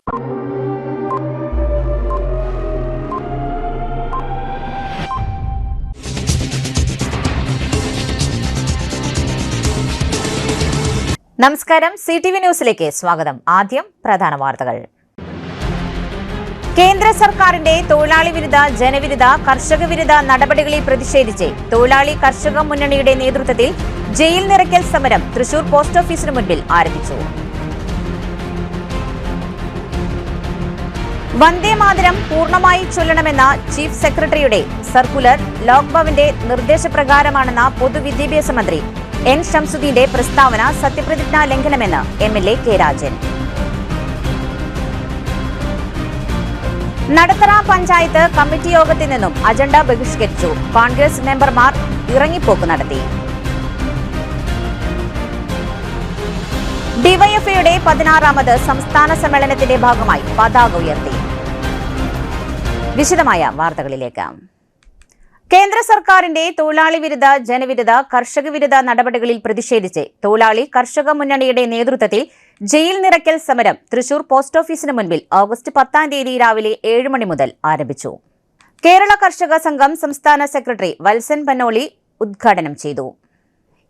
നമസ്കാരം, CTV ന്യൂസിലേക്ക് സ്വാഗതം. ആദ്യം പ്രധാന വാർത്തകൾ. കേന്ദ്ര സർക്കാരിന്റെ തൊഴിലാളി വിരുദ്ധ, ജനവിരുദ്ധ, കർഷക വിരുദ്ധ നടപടികളിൽ പ്രതിഷേധിച്ച് തൊഴിലാളി കർഷക മുന്നണിയുടെ നേതൃത്വത്തിൽ ജയിൽ നിറയ്ക്കൽ സമരം തൃശൂർ പോസ്റ്റ് ഓഫീസിന് മുൻപിൽ ആരംഭിച്ചു. വന്ദേ മാതരം പൂർണ്ണമായി ചൊല്ലണമെന്ന ചീഫ് സെക്രട്ടറിയുടെ സർക്കുലർ ലോക്ഭവന്റെ നിർദ്ദേശപ്രകാരമാണെന്ന പൊതുവിദ്യാഭ്യാസ മന്ത്രി N. ഷംസുദ്ദീന്റെ പ്രസ്താവന സത്യപ്രതിജ്ഞാ ലംഘനമെന്ന് MLA K Rajan. Nadathara panchayat committee യോഗത്തിൽ നിന്നും അജണ്ട ബഹിഷ്കരിച്ചു. കോൺഗ്രസ് മെമ്പർമാർ ഇറങ്ങിപ്പോക്ക് നടത്തി. ഡിവൈഎഫ്ഐയുടെ 16ാമത് സംസ്ഥാന സമ്മേളനത്തിന്റെ ഭാഗമായി പതാക ഉയർത്തി. വിശദമായ വാർത്തകളിലേക്ക്. കേന്ദ്ര സർക്കാരിന്റെ തൊഴിലാളി വിരുദ്ധ, ജനവിരുദ്ധ, കർഷക വിരുദ്ധ നടപടികളിൽ പ്രതിഷേധിച്ച് തൊഴിലാളി കർഷക മുന്നണിയുടെ നേതൃത്വത്തിൽ ജയിൽ നിറയ്ക്കൽ സമരം തൃശൂർ പോസ്റ്റ് ഓഫീസിന് മുൻപിൽ ഓഗസ്റ്റ് 10-ാം തീയതി രാവിലെ 7 മണി മുതൽ ആരംഭിച്ചു. കേരള കർഷക സംഘം സംസ്ഥാന സെക്രട്ടറി വത്സൻ പന്നോളി ഉദ്ഘാടനം ചെയ്തു.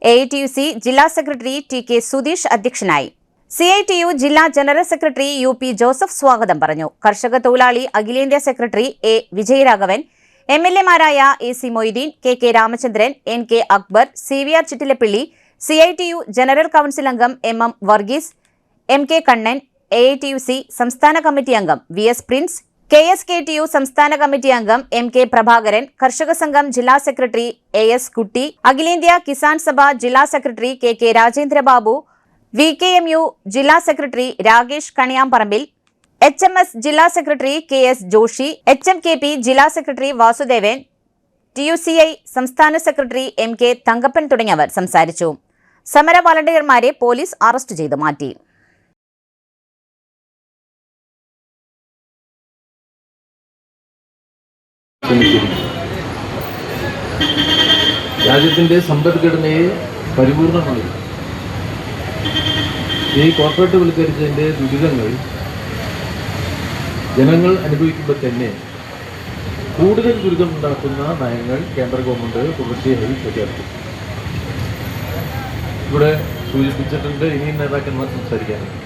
AITUC ജില്ലാ സെക്രട്ടറി TK സുധീഷ് അധ്യക്ഷനായി. CITU ജില്ലാ ജനറൽ സെക്രട്ടറി UP ജോസഫ് സ്വാഗതം പറഞ്ഞു. കർഷക തൊഴിലാളി അഖിലേന്ത്യാ സെക്രട്ടറി A. വിജയരാഘവൻ, MLA മാരായ AC Moideen, KK Ramachandran, NK Akbar, CVR Chittilappilly, CITU general council അംഗം MM Varghese, MK Kannan, AITUC സംസ്ഥാന കമ്മിറ്റി അംഗം VS പ്രിൻസ്, KSKTU സംസ്ഥാന കമ്മിറ്റി അംഗം MK പ്രഭാകരൻ, കർഷക സംഘം ജില്ലാ സെക്രട്ടറി AS കുട്ടി, അഖിലേന്ത്യാ കിസാൻ സഭ ജില്ലാ സെക്രട്ടറി KK രാജേന്ദ്രബാബു, VKMU ജില്ലാ സെക്രട്ടറി രാകേഷ് കണിയാമ്പറമ്പിൽ, HMS ജില്ലാ സെക്രട്ടറി KS ജോഷി, HMKP ജില്ലാ സെക്രട്ടറി വാസുദേവൻ, TUCI സംസ്ഥാന സെക്രട്ടറി MK തങ്കപ്പൻ തുടങ്ങിയവർ സംസാരിച്ചു. സമര വളണ്ടിയർമാരെ പോലീസ് അറസ്റ്റ് ചെയ്ത് മാറ്റി. രാജ്യത്തിന്റെ സമ്പദ്ഘടനയെ പരിപൂർണമായി ഈ കോർപ്പറേറ്റ് വൽക്കരിച്ചതിന്റെ ദുരിതങ്ങൾ ജനങ്ങൾ അനുഭവിക്കുമ്പോൾ തന്നെ കൂടുതൽ ദുരിതമുണ്ടാക്കുന്ന നയങ്ങൾ കേന്ദ്ര ഗവൺമെന്റ് തുടർച്ചയായി പ്രഖ്യാപിച്ചു. ഇവിടെ സൂചിപ്പിച്ചിട്ടുണ്ട്, ഇനിയും നേതാക്കന്മാർ സംസാരിക്കാനുണ്ട്.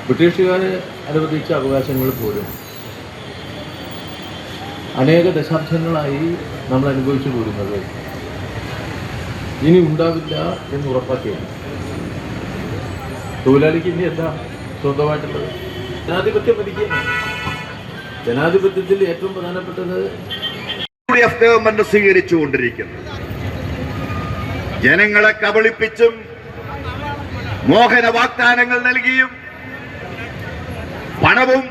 ബ്രിട്ടീഷുകാരെ അനുവദിച്ച അവകാശങ്ങൾ പോലും അനേക ദശാബ്ദങ്ങളായി നമ്മൾ അനുഭവിച്ചു പോരുന്നത് ഇനി ഉണ്ടാവില്ല എന്ന് ഉറപ്പാക്കിയാണ്. തൊഴിലാളിക്ക് ഇനി എന്താ സ്വന്തമായിട്ടുള്ളത്? ജനാധിപത്യം ഭരിക്കുകയാണ്. ജനാധിപത്യത്തിൽ ഏറ്റവും പ്രധാനപ്പെട്ടത് ഗവൺമെന്റ് സ്വീകരിച്ചുകൊണ്ടിരിക്കുന്നു. ജനങ്ങളെ കബളിപ്പിച്ചും മോഹന വാഗ്ദാനങ്ങൾ നൽകിയും പണവും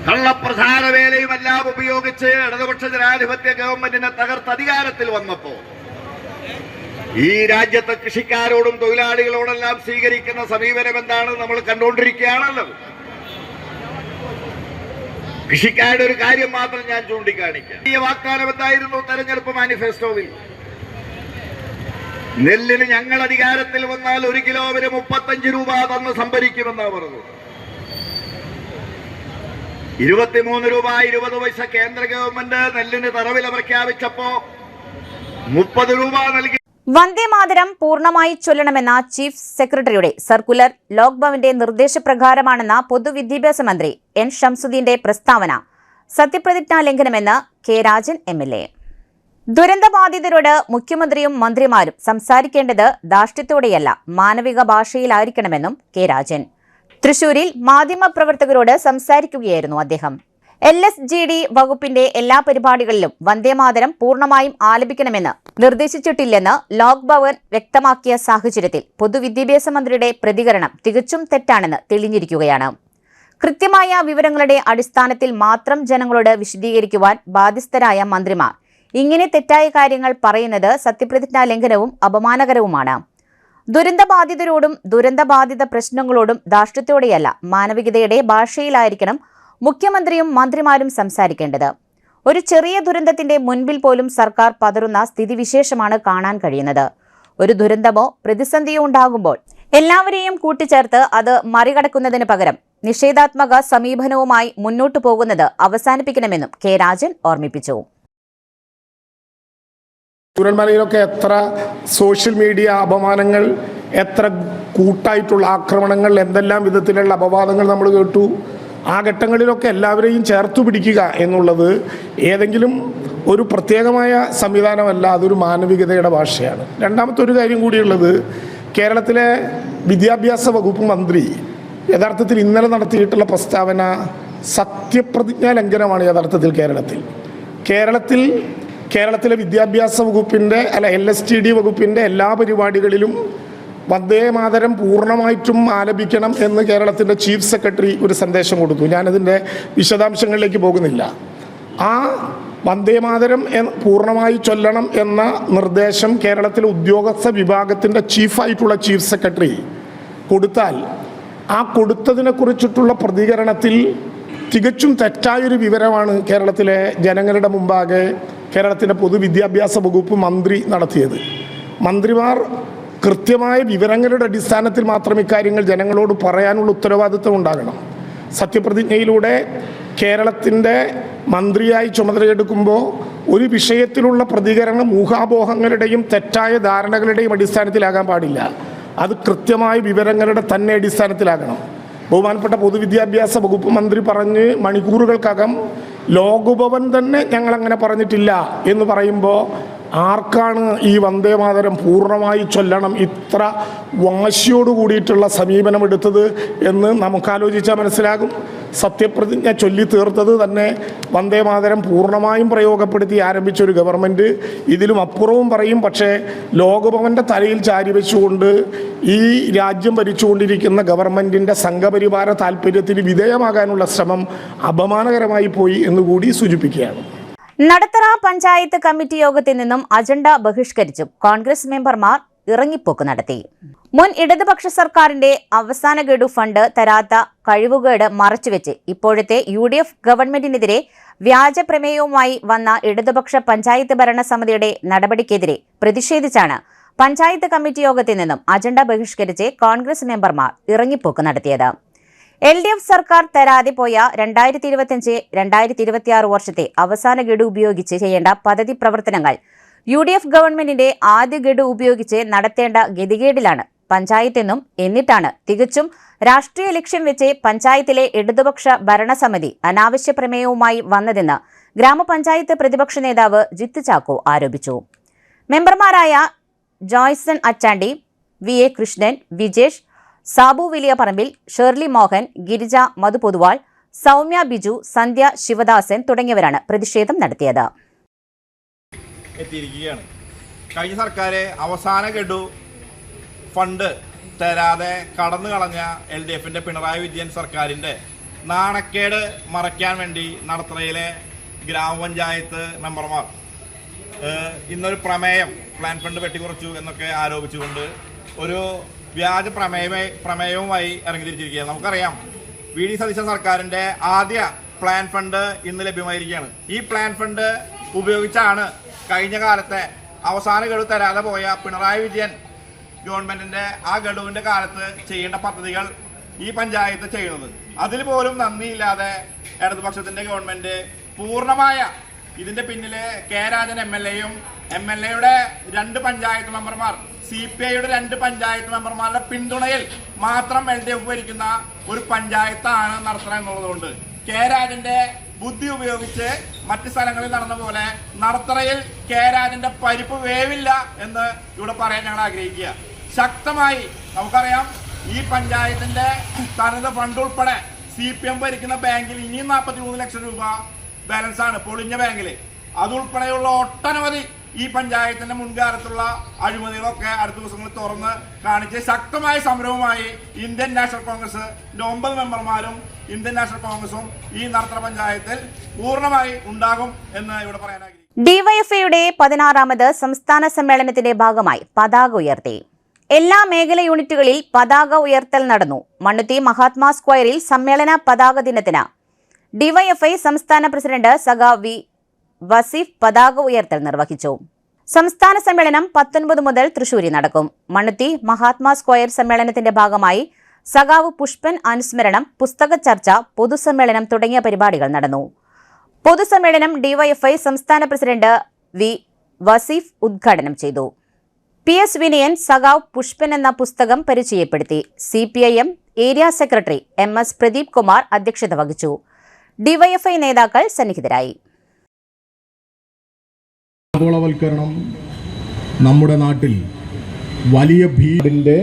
കള്ളപ്രധാന വേലയും എല്ലാം ഉപയോഗിച്ച് ഇടതുപക്ഷ ജനാധിപത്യ ഗവൺമെന്റിനെ തകർത്ത് അധികാരത്തിൽ വന്നപ്പോ ഈ രാജ്യത്തെ കൃഷിക്കാരോടും തൊഴിലാളികളോടെല്ലാം സ്വീകരിക്കുന്ന സമീപനം എന്താണ് നമ്മൾ കണ്ടുകൊണ്ടിരിക്കുകയാണല്ലോ. കൃഷിക്കാരുടെ ഒരു കാര്യം മാത്രം ഞാൻ ചൂണ്ടിക്കാണിക്കാം. ഈ വാഗ്ദാനം എന്തായിരുന്നു? തെരഞ്ഞെടുപ്പ് മാനിഫെസ്റ്റോവിൽ നെല്ലിന് ഞങ്ങൾ അധികാരത്തിൽ വന്നാൽ 1 കിലോവിന് 35 രൂപ തന്ന് സംഭരിക്കുമെന്നാണ് പറഞ്ഞത്. 23 രൂപ 20 പൈസ കേന്ദ്ര ഗവൺമെന്റ് നെല്ലിന് തറവില പ്രഖ്യാപിച്ചപ്പോ 30 രൂപ നൽകി. വന്ദേ മാതരം പൂർണ്ണമായി ചൊല്ലണമെന്ന ചീഫ് സെക്രട്ടറിയുടെ സർക്കുലർ ലോക്ഭവന്റെ നിർദ്ദേശപ്രകാരമാണെന്ന പൊതുവിദ്യാഭ്യാസ മന്ത്രി N. ഷംസുദ്ദീന്റെ പ്രസ്താവന സത്യപ്രതിജ്ഞാ ലംഘനമെന്ന് കെ രാജൻ MLA. ദുരന്തബാധിതരോട് മുഖ്യമന്ത്രിയും മന്ത്രിമാരും സംസാരിക്കേണ്ടത് ധാർഷ്ട്യത്തോടെയല്ല, മാനവിക ഭാഷയിലായിരിക്കണമെന്നും കെ രാജൻ. തൃശൂരിൽ മാധ്യമപ്രവർത്തകരോട് സംസാരിക്കുകയായിരുന്നു അദ്ദേഹം. LSGD വകുപ്പിന്റെ എല്ലാ പരിപാടികളിലും വന്ദേമാതരം പൂർണ്ണമായും ആലപിക്കണമെന്ന് നിർദ്ദേശിച്ചിട്ടില്ലെന്ന് ലോക്ഭവൻ വ്യക്തമാക്കിയ സാഹചര്യത്തിൽ പൊതുവിദ്യാഭ്യാസ മന്ത്രിയുടെ പ്രതികരണം തികച്ചും തെറ്റാണെന്ന് തെളിഞ്ഞിരിക്കുകയാണ്. കൃത്യമായ വിവരങ്ങളുടെ അടിസ്ഥാനത്തിൽ മാത്രം ജനങ്ങളോട് വിശദീകരിക്കുവാൻ ബാധ്യസ്ഥരായ മന്ത്രിമാർ ഇങ്ങനെ തെറ്റായ കാര്യങ്ങൾ പറയുന്നത് സത്യപ്രതിജ്ഞാ ലംഘനവും അപമാനകരവുമാണ്. ദുരന്തബാധിതരോടും ദുരന്തബാധിത പ്രശ്നങ്ങളോടും ധാർഷ്ട്യത്തോടെയല്ല, മാനവികതയുടെ ഭാഷയിലായിരിക്കണം മുഖ്യമന്ത്രിയും മന്ത്രിമാരും സംസാരിക്കേണ്ടത്. ഒരു ചെറിയ ദുരന്തത്തിന്റെ മുൻപിൽ പോലും സർക്കാർ പതറുന്ന സ്ഥിതിവിശേഷമാണ് കാണാൻ കഴിയുന്നത്. ഒരു ദുരന്തമോ പ്രതിസന്ധിയോ ഉണ്ടാകുമ്പോൾ എല്ലാവരെയും കൂട്ടിച്ചേർത്ത് അത് മറികടക്കുന്നതിന് പകരം നിഷേധാത്മക സമീപനവുമായി മുന്നോട്ടു പോകുന്നത് അവസാനിപ്പിക്കണമെന്നും കെ രാജൻ ഓർമ്മിപ്പിച്ചു. ചൂരൽമലയിലൊക്കെ എത്ര സോഷ്യൽ മീഡിയ അപമാനങ്ങൾ, എത്ര കൂട്ടായിട്ടുള്ള ആക്രമണങ്ങൾ, എന്തെല്ലാം വിധത്തിലുള്ള അപവാദങ്ങൾ നമ്മൾ കേട്ടു. ആ ഘട്ടങ്ങളിലൊക്കെ എല്ലാവരെയും ചേർത്തു പിടിക്കുക എന്നുള്ളത് ഏതെങ്കിലും ഒരു പ്രത്യേകമായ സംവിധാനമല്ല, അതൊരു മാനവികതയുടെ ഭാഷയാണ്. രണ്ടാമത്തെ ഒരു കാര്യം കൂടിയുള്ളത്, കേരളത്തിലെ വിദ്യാഭ്യാസ വകുപ്പ് മന്ത്രി യഥാർത്ഥത്തിൽ ഇന്നലെ നടത്തിയിട്ടുള്ള പ്രസ്താവന സത്യപ്രതിജ്ഞാ ലംഘനമാണ്. യഥാർത്ഥത്തിൽ കേരളത്തിലെ വിദ്യാഭ്യാസ വകുപ്പിൻ്റെ LSTD വകുപ്പിൻ്റെ എല്ലാ പരിപാടികളിലും വന്ദേ മാതരം പൂർണ്ണമായിട്ടും ആലപിക്കണം എന്ന് കേരളത്തിൻ്റെ ചീഫ് സെക്രട്ടറി ഒരു സന്ദേശം കൊടുത്തു. ഞാനതിൻ്റെ വിശദാംശങ്ങളിലേക്ക് പോകുന്നില്ല. ആ വന്ദേ മാതരം പൂർണ്ണമായി ചൊല്ലണം എന്ന നിർദ്ദേശം കേരളത്തിലെ ഉദ്യോഗസ്ഥ വിഭാഗത്തിൻ്റെ ചീഫായിട്ടുള്ള ചീഫ് സെക്രട്ടറി കൊടുത്താൽ ആ കൊടുത്തതിനെക്കുറിച്ചിട്ടുള്ള പ്രതികരണത്തിൽ തികച്ചും തെറ്റായൊരു വിവരമാണ് കേരളത്തിലെ ജനങ്ങളുടെ മുമ്പാകെ കേരളത്തിൻ്റെ പൊതുവിദ്യാഭ്യാസ വകുപ്പ് മന്ത്രി നടത്തിയത്. മന്ത്രിമാർ കൃത്യമായ വിവരങ്ങളുടെ അടിസ്ഥാനത്തിൽ മാത്രം ഇക്കാര്യങ്ങൾ ജനങ്ങളോട് പറയാനുള്ള ഉത്തരവാദിത്വം ഉണ്ടാകണം. സത്യപ്രതിജ്ഞയിലൂടെ കേരളത്തിൻ്റെ മന്ത്രിയായി ചുമതലയെടുക്കുമ്പോൾ ഒരു വിഷയത്തിലുള്ള പ്രതികരണം ഊഹാപോഹങ്ങളുടെയും തെറ്റായ ധാരണകളുടെയും അടിസ്ഥാനത്തിലാകാൻ പാടില്ല. അത് കൃത്യമായ വിവരങ്ങളുടെ തന്നെ അടിസ്ഥാനത്തിലാകണം. ബഹുമാനപ്പെട്ട പൊതുവിദ്യാഭ്യാസ വകുപ്പ് മന്ത്രി പറഞ്ഞ് മണിക്കൂറുകൾക്കകം ലോകഭവൻ തന്നെ ഞങ്ങളങ്ങനെ പറഞ്ഞിട്ടില്ല എന്ന് പറയുമ്പോൾ ആർക്കാണ് ഈ വന്ദേ മാതരം പൂർണ്ണമായി ചൊല്ലണം ഇത്ര വാശിയോട് കൂടിയിട്ടുള്ള സമീപനം എടുത്തത് എന്ന് നമുക്കാലോചിച്ചാൽ മനസ്സിലാകും. സത്യപ്രതിജ്ഞ ചൊല്ലി തീർത്തത് തന്നെ വന്ദേ മാതരം പൂർണ്ണമായും പ്രയോഗപ്പെടുത്തി ആരംഭിച്ച ഒരു ഗവൺമെൻറ് ഇതിലും അപ്പുറവും പറയും. പക്ഷേ ലോകഭവൻ്റെ തലയിൽ ചാരി വെച്ചുകൊണ്ട് ഈ രാജ്യം ഭരിച്ചുകൊണ്ടിരിക്കുന്ന ഗവൺമെൻറ്റിൻ്റെ സംഘപരിവാര താല്പര്യത്തിന് വിധേയമാകാനുള്ള ശ്രമം അപമാനകരമായി പോയി എന്നുകൂടി സൂചിപ്പിക്കുകയാണ്. നടത്തറ പഞ്ചായത്ത് കമ്മിറ്റി യോഗത്തിൽ നിന്നും അജണ്ട ബഹിഷ്കരിച്ചു കോൺഗ്രസ് മെമ്പർമാർ ഇറങ്ങിപ്പോക്ക് നടത്തി. മുൻ ഇടതുപക്ഷ സർക്കാരിന്റെ അവസാന ഗഡു ഫണ്ട് തരാത്ത കഴിവുകേട് മറച്ചുവെച്ച് ഇപ്പോഴത്തെ UDF ഗവൺമെന്റിനെതിരെ വ്യാജ പ്രമേയവുമായി വന്ന ഇടതുപക്ഷ പഞ്ചായത്ത് ഭരണസമിതിയുടെ നടപടിക്കെതിരെ പ്രതിഷേധിച്ചാണ് പഞ്ചായത്ത് കമ്മിറ്റി യോഗത്തിൽ നിന്നും അജണ്ട ബഹിഷ്കരിച്ച് കോൺഗ്രസ് മെമ്പർമാർ ഇറങ്ങിപ്പോക്ക് നടത്തിയത്. LDF സർക്കാർ തരാതെ പോയ 2025-2026 വർഷത്തെ അവസാന ഗഡു ഉപയോഗിച്ച് ചെയ്യേണ്ട പദ്ധതി പ്രവർത്തനങ്ങൾ UDF ഗവൺമെന്റിന്റെ ആദ്യ ഗഡു ഉപയോഗിച്ച് നടത്തേണ്ട ഗതികേടിലാണ് പഞ്ചായത്തെന്നും, എന്നിട്ടാണ് തികച്ചും രാഷ്ട്രീയ ലക്ഷ്യം വെച്ച് പഞ്ചായത്തിലെ ഇടതുപക്ഷ ഭരണസമിതി അനാവശ്യ പ്രമേയവുമായി വന്നതെന്ന് ഗ്രാമപഞ്ചായത്ത് പ്രതിപക്ഷ നേതാവ് ജിത്ത് ചാക്കോ ആരോപിച്ചു. മെമ്പർമാരായ ജോയ്സൺ അച്ചാണ്ടി, VA കൃഷ്ണൻ, വിജേഷ്, സാബു വലിയ പറമ്പിൽ, ഷേർലി മോഹൻ, ഗിരിജ മധുപൊതുവാൾ, സൗമ്യ ബിജു, സന്ധ്യ ശിവദാസൻ തുടങ്ങിയവരാണ് പ്രതിഷേധം നടത്തിയത്. എത്തിയിരിക്കുകയാണ്. കഴിഞ്ഞ സർക്കാർ അവസാന ഗഡു ഫണ്ട് തരാതെ കടന്നു കളഞ്ഞ LDFന്റെ പിണറായി വിജയൻ സർക്കാരിൻ്റെ നാണക്കേട് മറയ്ക്കാൻ വേണ്ടി നടത്തറയിലെ ഗ്രാമപഞ്ചായത്ത് മെമ്പർമാർ ഇന്നൊരു പ്രമേയം പ്ലാൻ ഫണ്ട് വെട്ടിക്കുറച്ചു എന്നൊക്കെ ആരോപിച്ചുകൊണ്ട് ഒരു വ്യാജ പ്രമേയവുമായി ഇറങ്ങിത്തിരിച്ചിരിക്കുകയാണ്. നമുക്കറിയാം, VD സതീശൻ സർക്കാരിൻ്റെ ആദ്യ പ്ലാൻ ഫണ്ട് ഇന്ന് ലഭ്യമായിരിക്കുകയാണ്. ഈ പ്ലാൻ ഫണ്ട് ഉപയോഗിച്ചാണ് കഴിഞ്ഞ കാലത്തെ അവസാന ഗഡു തരാതെ പോയ പിണറായി വിജയൻ ഗവൺമെന്റിന്റെ ആ ഗഡുവിന്റെ കാലത്ത് ചെയ്യേണ്ട പദ്ധതികൾ ഈ പഞ്ചായത്ത് ചെയ്യുന്നത്. അതിൽ പോലും നന്ദിയില്ലാതെ ഇടതുപക്ഷത്തിന്റെ ഗവൺമെന്റ് പൂർണ്ണമായ ഇതിന്റെ പിന്നില് കെ രാജൻ MLAയും MLAയുടെ 2 പഞ്ചായത്ത് മെമ്പർമാർ, CPIയുടെ 2 പഞ്ചായത്ത് മെമ്പർമാരുടെ പിന്തുണയിൽ മാത്രം LDF ഭരിക്കുന്ന ഒരു പഞ്ചായത്താണ് നടത്തറ എന്നുള്ളതുകൊണ്ട് കെ രാജന്റെ ബുദ്ധി ഉപയോഗിച്ച് മറ്റ് സ്ഥലങ്ങളിൽ നടന്ന പോലെ നടത്തറയിൽ കെ രാജന്റെ പരിപ്പ് വേവില്ല എന്ന് ഇവിടെ പറയാൻ ഞങ്ങൾ ആഗ്രഹിക്കുക. ശക്തമായി നമുക്കറിയാം, ഈ പഞ്ചായത്തിന്റെ തനത് ഫണ്ട് ഉൾപ്പെടെ CPM ഭരിക്കുന്ന ബാങ്കിൽ ഇനിയും 43 ലക്ഷം രൂപ ബാലൻസ് ആണ് പൊളിഞ്ഞ ബാങ്കിൽ. അതുൾപ്പെടെയുള്ള ഒട്ടനവധി ഈ പഞ്ചായത്തിന്റെ മുൻകാലത്തുള്ള അഴിമതികളൊക്കെ അടുത്ത ദിവസങ്ങളിൽ തുറന്ന് കാണിച്ച് ശക്തമായ സമരവുമായി ഇന്ത്യൻ നാഷണൽ കോൺഗ്രസ് 9 മെമ്പർമാരും ഇന്ത്യൻ നാഷണൽ കോൺഗ്രസും ഈ നടത്തറ പഞ്ചായത്തിൽ പൂർണ്ണമായി ഉണ്ടാകും എന്ന് ഇവിടെ പറയാനായി. DYFIയുടെ 16ാമത് സംസ്ഥാന സമ്മേളനത്തിന്റെ ഭാഗമായി പതാക ഉയർത്തി. എല്ലാ മേഖല യൂണിറ്റുകളിൽ പതാക ഉയർത്തൽ നടന്നു. മണ്ണുത്തി മഹാത്മാ സ്ക്വയറിൽ സമ്മേളന പതാക ദിനത്തിന് DYFI സംസ്ഥാന പ്രസിഡന്റ് സഖാ V വസീഫ് പതാക ഉയർത്തൽ നിർവഹിച്ചു. സംസ്ഥാന സമ്മേളനം 19 മുതൽ തൃശൂരിൽ നടക്കും. മണ്ണുത്തി മഹാത്മാ സ്ക്വയർ സമ്മേളനത്തിന്റെ ഭാഗമായി സഖാവ് പുഷ്പൻ അനുസ്മരണം, പുസ്തക ചർച്ച, പൊതുസമ്മേളനം തുടങ്ങിയ പരിപാടികൾ നടന്നു. പൊതുസമ്മേളനം ഡിവൈഎഫ്ഐ സംസ്ഥാന പ്രസിഡന്റ് വി വസീഫ് ഉദ്ഘാടനം ചെയ്തു. PS വിനയൻ സഖാവ് പുഷ്പൻ എന്ന പുസ്തകം പരിചയപ്പെടുത്തി. CPIM area secretary MS Pradeep Kumar അധ്യക്ഷത വഹിച്ചു. ഡിവൈഎഫ്ഐ നേതാക്കൾ സന്നിഹിതരായി. ആഗോളവൽക്കരണം നമ്മുടെ നാട്ടിൽ വലിയ ഭീതിന്റെ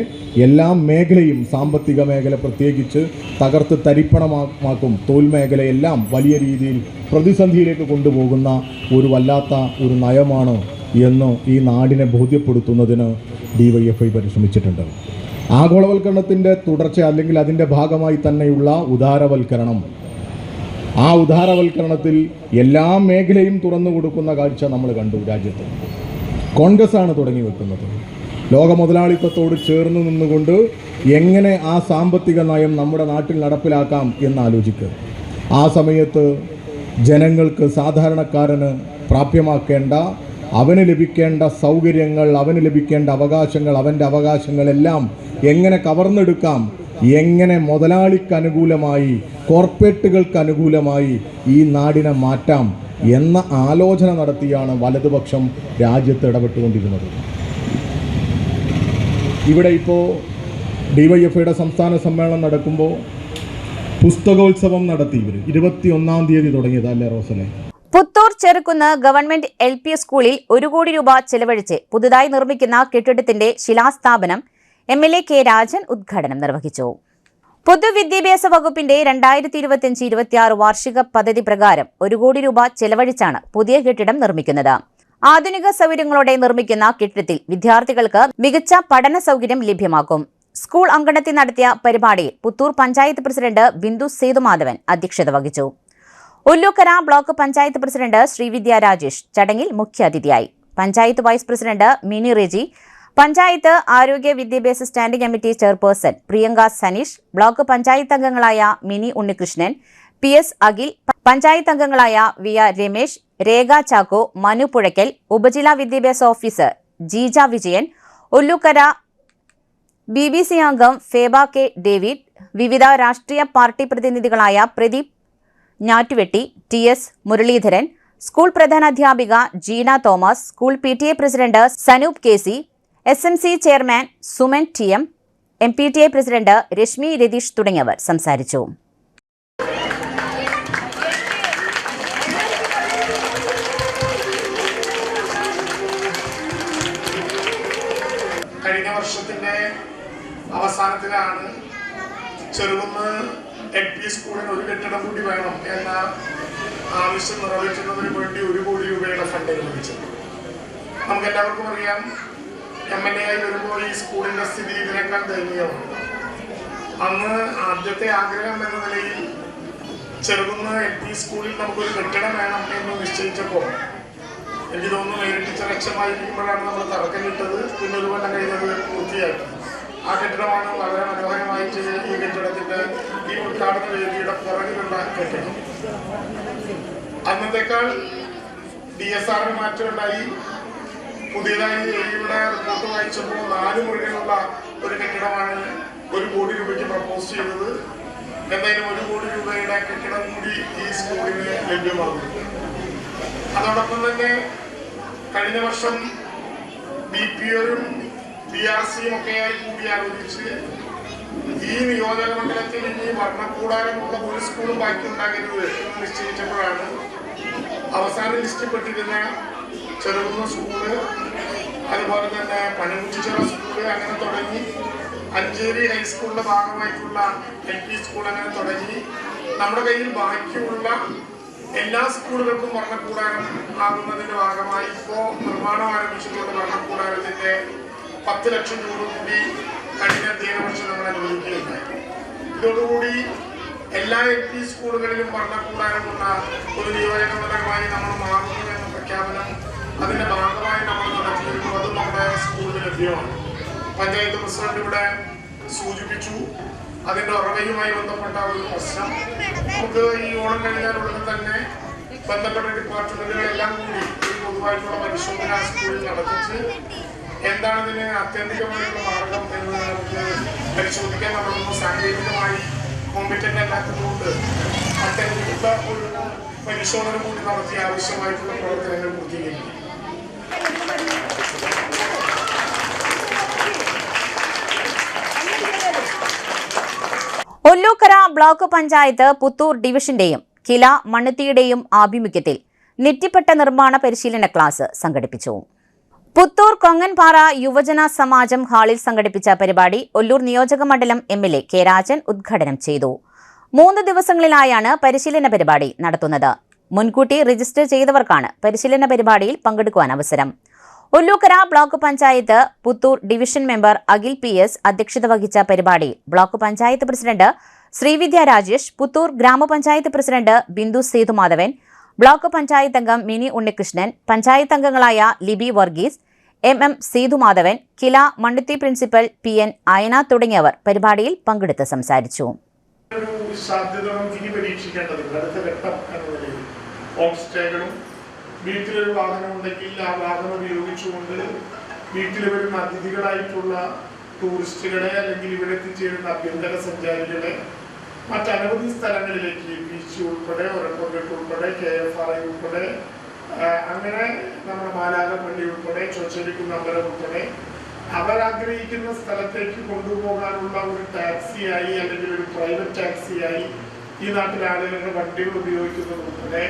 എല്ലാ മേഖലയും, സാമ്പത്തിക മേഖല പ്രത്യേകിച്ച് തകർത്ത് തരിപ്പണമാക്കും. തൊഴിൽ മേഖലയെല്ലാം വലിയ രീതിയിൽ പ്രതിസന്ധിയിലേക്ക് കൊണ്ടുപോകുന്ന ഒരു വല്ലാത്ത ഒരു നയമാണ് എന്ന് ഈ നാടിനെ ബോധ്യപ്പെടുത്തുന്നതിന് DYFI പരിശ്രമിച്ചിട്ടുണ്ട്. ആഗോളവൽക്കരണത്തിൻ്റെ തുടർച്ച അല്ലെങ്കിൽ അതിൻ്റെ ഭാഗമായി തന്നെയുള്ള ഉദാരവൽക്കരണം, ആ ഉദാരവൽക്കരണത്തിൽ എല്ലാ മേഖലയും തുറന്നു കൊടുക്കുന്ന കാഴ്ച നമ്മൾ കണ്ടു. രാജ്യത്ത് കോൺഗ്രസ്സാണ് തുടങ്ങി വെക്കുന്നത്. ലോക മുതലാളിത്തത്തോട് ചേർന്ന് നിന്നുകൊണ്ട് എങ്ങനെ ആ സാമ്പത്തിക നയം നമ്മുടെ നാട്ടിൽ നടപ്പിലാക്കാം എന്നാലോചിക്കുക. ആ സമയത്ത് ജനങ്ങൾക്ക്, സാധാരണക്കാരന് പ്രാപ്യമാക്കേണ്ട, അവന് ലഭിക്കേണ്ട സൗകര്യങ്ങൾ, അവന് ലഭിക്കേണ്ട അവകാശങ്ങൾ, അവൻ്റെ അവകാശങ്ങളെല്ലാം എങ്ങനെ കവർന്നെടുക്കാം, എങ്ങനെ മുതലാളിക്ക് അനുകൂലമായി, കോർപ്പറേറ്റുകൾക്ക് അനുകൂലമായി ഈ നാടിനെ മാറ്റാം എന്ന ആലോചന നടത്തിയാണ് വലതുപക്ഷം രാജ്യത്ത് ഇടപെട്ടുകൊണ്ടിരുന്നത്. ഇവിടെ ഇപ്പോൾ DYFIയുടെ സംസ്ഥാന സമ്മേളനം നടക്കുമ്പോൾ പുസ്തകോത്സവം നടത്തി. ഇവർ 21-ാം തീയതി തുടങ്ങിയതല്ലേ റോസലെ? പുത്തൂർ ചെറുകുന്ന് ഗവൺമെന്റ് LP സ്കൂളിൽ 1 കോടി രൂപ ചെലവഴിച്ച് പുതുതായി നിർമ്മിക്കുന്ന കെട്ടിടത്തിന്റെ ശിലാസ്ഥാപനം MLA K രാജൻ ഉദ്ഘാടനം നിർവഹിച്ചു. പൊതുവിദ്യാഭ്യാസ വകുപ്പിന്റെ 2025-26 വാർഷിക പദ്ധതി പ്രകാരം 1 കോടി രൂപ ചെലവഴിച്ചാണ് പുതിയ കെട്ടിടം നിർമ്മിക്കുന്നത്. ആധുനിക സൗകര്യങ്ങളോടെ നിർമ്മിക്കുന്ന കെട്ടിടത്തിൽ വിദ്യാർത്ഥികൾക്ക് മികച്ച പഠന സൗകര്യം ലഭ്യമാക്കും. സ്കൂൾ അങ്കണത്തിൽ നടത്തിയ പരിപാടിയിൽ പുത്തൂർ പഞ്ചായത്ത് പ്രസിഡന്റ് ബിന്ദു സേതുമാധവൻ അധ്യക്ഷത വഹിച്ചു. ഒല്ലൂക്കര ബ്ലോക്ക് പഞ്ചായത്ത് പ്രസിഡന്റ് ശ്രീവിദ്യ രാജേഷ് ചടങ്ങിൽ മുഖ്യാതിഥിയായി. പഞ്ചായത്ത് വൈസ് പ്രസിഡന്റ് മിനി റെജി, പഞ്ചായത്ത് ആരോഗ്യ വിദ്യാഭ്യാസ standing committee chairperson Priyanka Saneesh, block panchayat അംഗങ്ങളായ മിനി ഉണ്ണികൃഷ്ണൻ, PS അഖിൽ, പഞ്ചായത്ത് അംഗങ്ങളായ VR രമേശ്, രേഖ ചാക്കോ, മനു പുഴയ്ക്കൽ, ഉപജില്ലാ വിദ്യാഭ്യാസ ഓഫീസർ ജീജ വിജയൻ, ഒല്ലൂക്കര BBC അംഗം ഫേബ K ഡേവിഡ്, വിവിധ രാഷ്ട്രീയ പാർട്ടി പ്രതിനിധികളായ പ്രദീപ് ഞാറ്റുവെട്ടി, TS മുരളീധരൻ, സ്കൂൾ പ്രധാനാധ്യാപിക Jeena Thomas, school PTA president Sanoop KC, SMC chairman Suman TM, MPTA president Reshmi Ratheesh തുടങ്ങിയവർ സംസാരിച്ചു. കഴിഞ്ഞ വർഷത്തിന്റെ അവസാനത്തിലാണ് ചെറുകുന്ന് LP സ്കൂളിന് ഒരു കെട്ടിടം കൂടി വേണം എന്ന ആവശ്യം നിറവേറ്റുന്നതിന് വേണ്ടി 1 കോടി രൂപയുടെ ഫണ്ട് അനുവദിച്ചത്. നമുക്കെല്ലാവർക്കും അറിയാം, MLA ആയി വരുമ്പോൾ ഈ സ്കൂളിന്റെ സ്ഥിതി ഇതിനേക്കാൾ ദയനീയമാണ്. അന്ന് ആദ്യത്തെ ആഗ്രഹം എന്ന നിലയിൽ ചെറുകുന്ന് LP സ്കൂളിൽ നമുക്കൊരു കെട്ടിടം വേണം എന്ന് നിശ്ചയിച്ചപ്പോൾ എനിക്ക് തോന്നുന്നു ടീച്ചർ ലക്ഷ്യമായിരിക്കുമ്പോഴാണ് നമ്മൾ തറക്കല്ലിട്ടത്. പിന്നെ 1 കൊല്ലം കഴിഞ്ഞത് പൂർത്തിയാക്കി. ആ കെട്ടിടമാണ് വളരെ മനോഹരമായിട്ട് ഈ കെട്ടിടത്തിന്റെ ഈ ഉദ്ഘാടന വേദിയുടെ പുറകിലുള്ള കെട്ടിടം. അന്നത്തേക്കാൾ DSRന് മാറ്റമുണ്ടായി. പുതിയതായി ഇവിടെ റിപ്പോർട്ട് വായിച്ചപ്പോൾ 4 മുറികളുള്ള ഒരു കെട്ടിടമാണ് 1 കോടി രൂപയ്ക്ക് പ്രപ്പോസ് ചെയ്തത്. എന്തായാലും 1 കോടി രൂപയുടെ കെട്ടിടം കൂടി ഈ സ്കൂളിന് ലഭ്യമാകും. അതോടൊപ്പം തന്നെ കഴിഞ്ഞ വർഷം BPOയും BRCയും ഒക്കെയായി കൂടി ആലോചിച്ച് ഈ നിയോജക മണ്ഡലത്തിൽ ഇനി വർണ്ണക്കൂടാരമുള്ള ഒരു സ്കൂളും ബാക്കി ഉണ്ടാകരുത് എന്ന് നിശ്ചയിച്ചപ്പോഴാണ് അവസാന ലിസ്റ്റിൽപ്പെട്ടിരുന്ന ചെറുകുന്ന് സ്കൂള്, അതുപോലെ തന്നെ പനമുച്ചിച്ചിറ സ്കൂള്, അങ്ങനെ തുടങ്ങി അഞ്ചേരി ഹൈസ്കൂളിന്റെ ഭാഗമായിട്ടുള്ള LP സ്കൂൾ, അങ്ങനെ തുടങ്ങി നമ്മുടെ കയ്യിൽ ബാക്കിയുള്ള എല്ലാ സ്കൂളുകൾക്കും വർണ്ണക്കൂടാരം ആകുന്നതിന്റെ ഭാഗമായി ഇപ്പോൾ നിർമ്മാണം ആരംഭിച്ചിട്ടുള്ള വർണ്ണക്കൂടാരത്തിന്റെ 10 ലക്ഷം രൂപ കൂടി കഴിഞ്ഞ അധ്യയന വർഷം നമ്മൾ അനുവദിക്കുകയുണ്ടായി. ഇതോടുകൂടി എല്ലാ LP സ്കൂളുകളിലും വർണ്ണക്കൂടാരമുള്ള ഒരു നിയോജക മണ്ഡലമായി നമ്മൾ മാറുന്നു എന്ന പ്രഖ്യാപനം അതിന്റെ ഭാഗമായി നമ്മൾ നടത്തിയിരുന്നു. അത് നമ്മുടെ സ്കൂളിൽ ലഭ്യമാണ്. പഞ്ചായത്ത് പ്രസിഡന്റ് ഇവിടെ സൂചിപ്പിച്ചു. അതിന്റെ ഉറവയുമായി ബന്ധപ്പെട്ട ഒരു പ്രശ്നം നമുക്ക് ഈ ഓണം കഴിഞ്ഞാൽ ഉടനെ തന്നെ ബന്ധപ്പെട്ട ഡിപ്പാർട്ട്മെന്റുകളെല്ലാം കൂടി പൊതുവായിട്ടുള്ള പരിശോധന സ്കൂളിൽ നടത്തിച്ച് എന്താണ് ഇതിന് ആത്യന്തികമായിട്ടുള്ള മാർഗം എന്ന് നമുക്ക് പരിശോധിക്കാൻ നമ്മളൊന്നും സാങ്കേതികമായി കോമ്പറ്റന്റ് അല്ലാത്തതുകൊണ്ട് അത്തരത്തിലുള്ള ഒരു പരിശോധന കൂടി നടത്തി ആവശ്യമായിട്ടുള്ള പ്രവർത്തനങ്ങൾ പൂർത്തീകരിക്കും. ഒല്ലൂക്കര ബ്ലോക്ക് പഞ്ചായത്ത് പുത്തൂർ ഡിവിഷന്റെയും കില മണ്ണുത്തിയുടെയും ആഭിമുഖ്യത്തിൽ നെറ്റിപ്പട്ട നിർമ്മാണ പരിശീലന ക്ലാസ് സംഘടിപ്പിച്ചു. പുത്തൂർ കൊങ്ങൻപാറ യുവജന സമാജം ഹാളിൽ സംഘടിപ്പിച്ച പരിപാടി ഒല്ലൂർ നിയോജക മണ്ഡലം MLA കെ രാജൻ ഉദ്ഘാടനം ചെയ്തു. 3 ദിവസങ്ങളിലായാണ് പരിശീലന പരിപാടി നടത്തുന്നത്. മുൻകൂട്ടി രജിസ്റ്റർ ചെയ്തവർക്കാണ് പരിശീലന പരിപാടിയിൽ പങ്കെടുക്കുവാൻ അവസരം. Ollukkara block panchayat Puthur division member Akhil PS അധ്യക്ഷത വഹിച്ച പരിപാടി ബ്ലോക്ക് പഞ്ചായത്ത് പ്രസിഡന്റ് ശ്രീവിദ്യ രാജേഷ്, പുത്തൂർ ഗ്രാമപഞ്ചായത്ത് പ്രസിഡന്റ് ബിന്ദു സേതുമാധവൻ, ബ്ലോക്ക് പഞ്ചായത്ത് അംഗം മിനി ഉണ്ണികൃഷ്ണൻ, പഞ്ചായത്ത് അംഗങ്ങളായ ലിബി വർഗീസ്, MM സേതുമാധവൻ, കില മണ്ണുത്തി പ്രിൻസിപ്പൽ PN അയന തുടങ്ങിയവർ പരിപാടിയിൽ പങ്കെടുത്ത് സംസാരിച്ചു. വീട്ടിലൊരു വാഹനം ഉണ്ടെങ്കിൽ ആ വാഹനം ഉപയോഗിച്ചുകൊണ്ട് വീട്ടിൽ വരുന്ന അതിഥികളായിട്ടുള്ള ടൂറിസ്റ്റുകളെ അല്ലെങ്കിൽ ഇവിടെ എത്തിച്ചേരുന്ന അഭ്യന്തര സഞ്ചാരികളെ മറ്റനവധി സ്ഥലങ്ങളിലേക്ക് ബീച്ച് ഉൾപ്പെടെ ഒരപ്പുറത്ത് ഉൾപ്പെടെ KFRI ഉൾപ്പെടെ അങ്ങനെ നമ്മുടെ മാലാകപ്പള്ളി ഉൾപ്പെടെ ചോച്ചരിക്കുന്ന അമ്പലം ഉൾപ്പെടെ അവരാഗ്രഹിക്കുന്ന സ്ഥലത്തേക്ക് കൊണ്ടുപോകാനുള്ള ഒരു ടാക്സിയായി അല്ലെങ്കിൽ ഒരു പ്രൈവറ്റ് ടാക്സിയായി ഈ നാട്ടിലെ ആളുകളുടെ വണ്ടികൾ ഉപയോഗിക്കുന്നത് ഉൾപ്പെടെ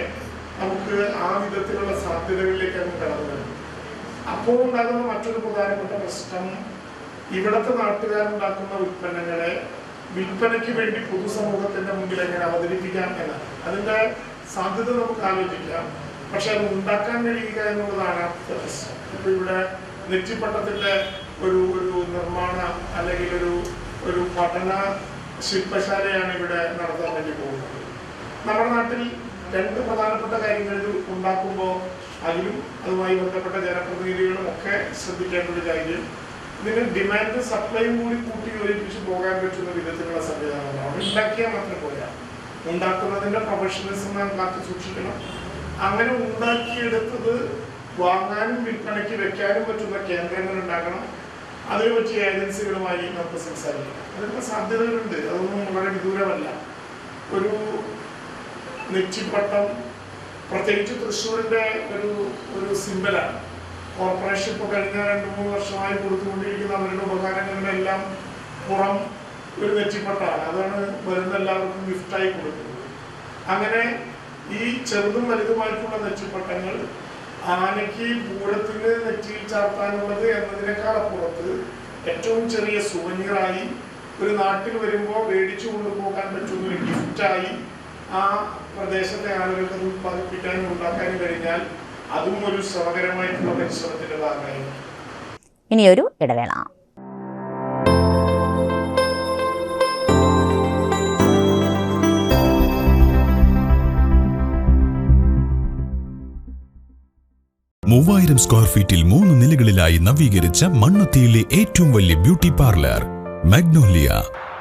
നമുക്ക് ആ വിധത്തിലുള്ള സാധ്യതകളിലേക്ക് അങ്ങ് കടന്നു വരും. അപ്പോൾ ഉണ്ടാകുന്ന മറ്റൊരു പ്രധാനപ്പെട്ട പ്രശ്നം ഇവിടുത്തെ നാട്ടുകാരുണ്ടാക്കുന്ന ഉൽപ്പന്നങ്ങളെ വിൽപ്പനയ്ക്ക് വേണ്ടി പൊതുസമൂഹത്തിന്റെ മുമ്പിൽ എങ്ങനെ അവതരിപ്പിക്കാം എന്നാണ്. അതിന്റെ സാധ്യത നമുക്ക് ആലോചിക്കാം. പക്ഷെ അത് ഉണ്ടാക്കാൻ കഴിയുക എന്നുള്ളതാണ് പ്രശ്നം. ഇപ്പൊ ഇവിടെ നെറ്റിപ്പട്ടത്തിന്റെ ഒരു നിർമ്മാണ അല്ലെങ്കിൽ ഒരു പഠന ശില്പശാലയാണ് ഇവിടെ നടത്താൻ വേണ്ടി പോകുന്നത്. നമ്മുടെ നാട്ടിൽ 2 പ്രധാനപ്പെട്ട കാര്യങ്ങൾ ഉണ്ടാക്കുമ്പോൾ അതിലും അതുമായി ബന്ധപ്പെട്ട ജനപ്രതിനിധികളും ഒക്കെ ശ്രദ്ധിക്കേണ്ട ഒരു കാര്യം, ഇതിന് ഡിമാൻഡ് സപ്ലൈയും കൂടി കൂട്ടി യോജിപ്പിച്ച് പോകാൻ പറ്റുന്ന വിധത്തിലുള്ള സംവിധാനങ്ങളാണ്. ഉണ്ടാക്കിയാൽ മാത്രം പോരാ, ഉണ്ടാക്കുന്നതിന്റെ പ്രൊഫഷണലിസം നാം കാത്തു സൂക്ഷിക്കണം. അങ്ങനെ ഉണ്ടാക്കിയെടുത്തത് വാങ്ങാനും വിൽപ്പനയ്ക്ക് വെക്കാനും പറ്റുന്ന കേന്ദ്രങ്ങൾ ഉണ്ടാക്കണം. അതിനെ പറ്റിയ ഏജൻസികളുമായി നമുക്ക് സംസാരിക്കാം. അതിനുള്ള സാധ്യതകളുണ്ട്, അതൊന്നും വളരെ വിദൂരമല്ല. ഒരു നെറ്റിപ്പട്ടം പ്രത്യേകിച്ച് തൃശ്ശൂരിന്റെ ഒരു സിമ്പലാണ്. കോർപ്പറേഷൻ ഇപ്പോൾ കഴിഞ്ഞ 2-3 വർഷമായി കൊടുത്തുകൊണ്ടിരിക്കുന്ന അവരുടെ ഉപകാരങ്ങളുടെ എല്ലാം പുറം ഒരു നെറ്റിപ്പട്ടാണ്. അതാണ് വരുന്ന എല്ലാവർക്കും ഗിഫ്റ്റായി കൊടുക്കുന്നത്. അങ്ങനെ ഈ ചെറുതും വലുതുമായിട്ടുള്ള നെറ്റിപ്പട്ടങ്ങൾ ആനയ്ക്ക് പൂരത്തിന് നെറ്റിയിൽ ചാർത്താനുള്ളത് എന്നതിനേക്കാൾ അപ്പുറത്ത് ഏറ്റവും ചെറിയ സുവനീറായി ഒരു നാട്ടിൽ വരുമ്പോൾ മേടിച്ചു കൊണ്ടുപോകാൻ പറ്റുന്ന ഒരു ഗിഫ്റ്റായി ആ പ്രദേശത്തെ ആളുകൾക്ക് അത് ഉത്പാദിപ്പിക്കാനും ഉണ്ടാക്കാനും കഴിഞ്ഞാൽ അതും ഒരു ശ്രമകരമായിട്ടുള്ള പരിശ്രമത്തിന്റെ ഭാഗമായിരിക്കും. ഇനിയൊരു ഇടവേള. മൂവായിരം സ്ക്വയർ ഫീറ്റിൽ 3 നിലകളിലായി നവീകരിച്ച മണ്ണുത്തിയിലെ ഏറ്റവും വലിയ ബ്യൂട്ടി പാർലർ മാഗ്നോലിയ.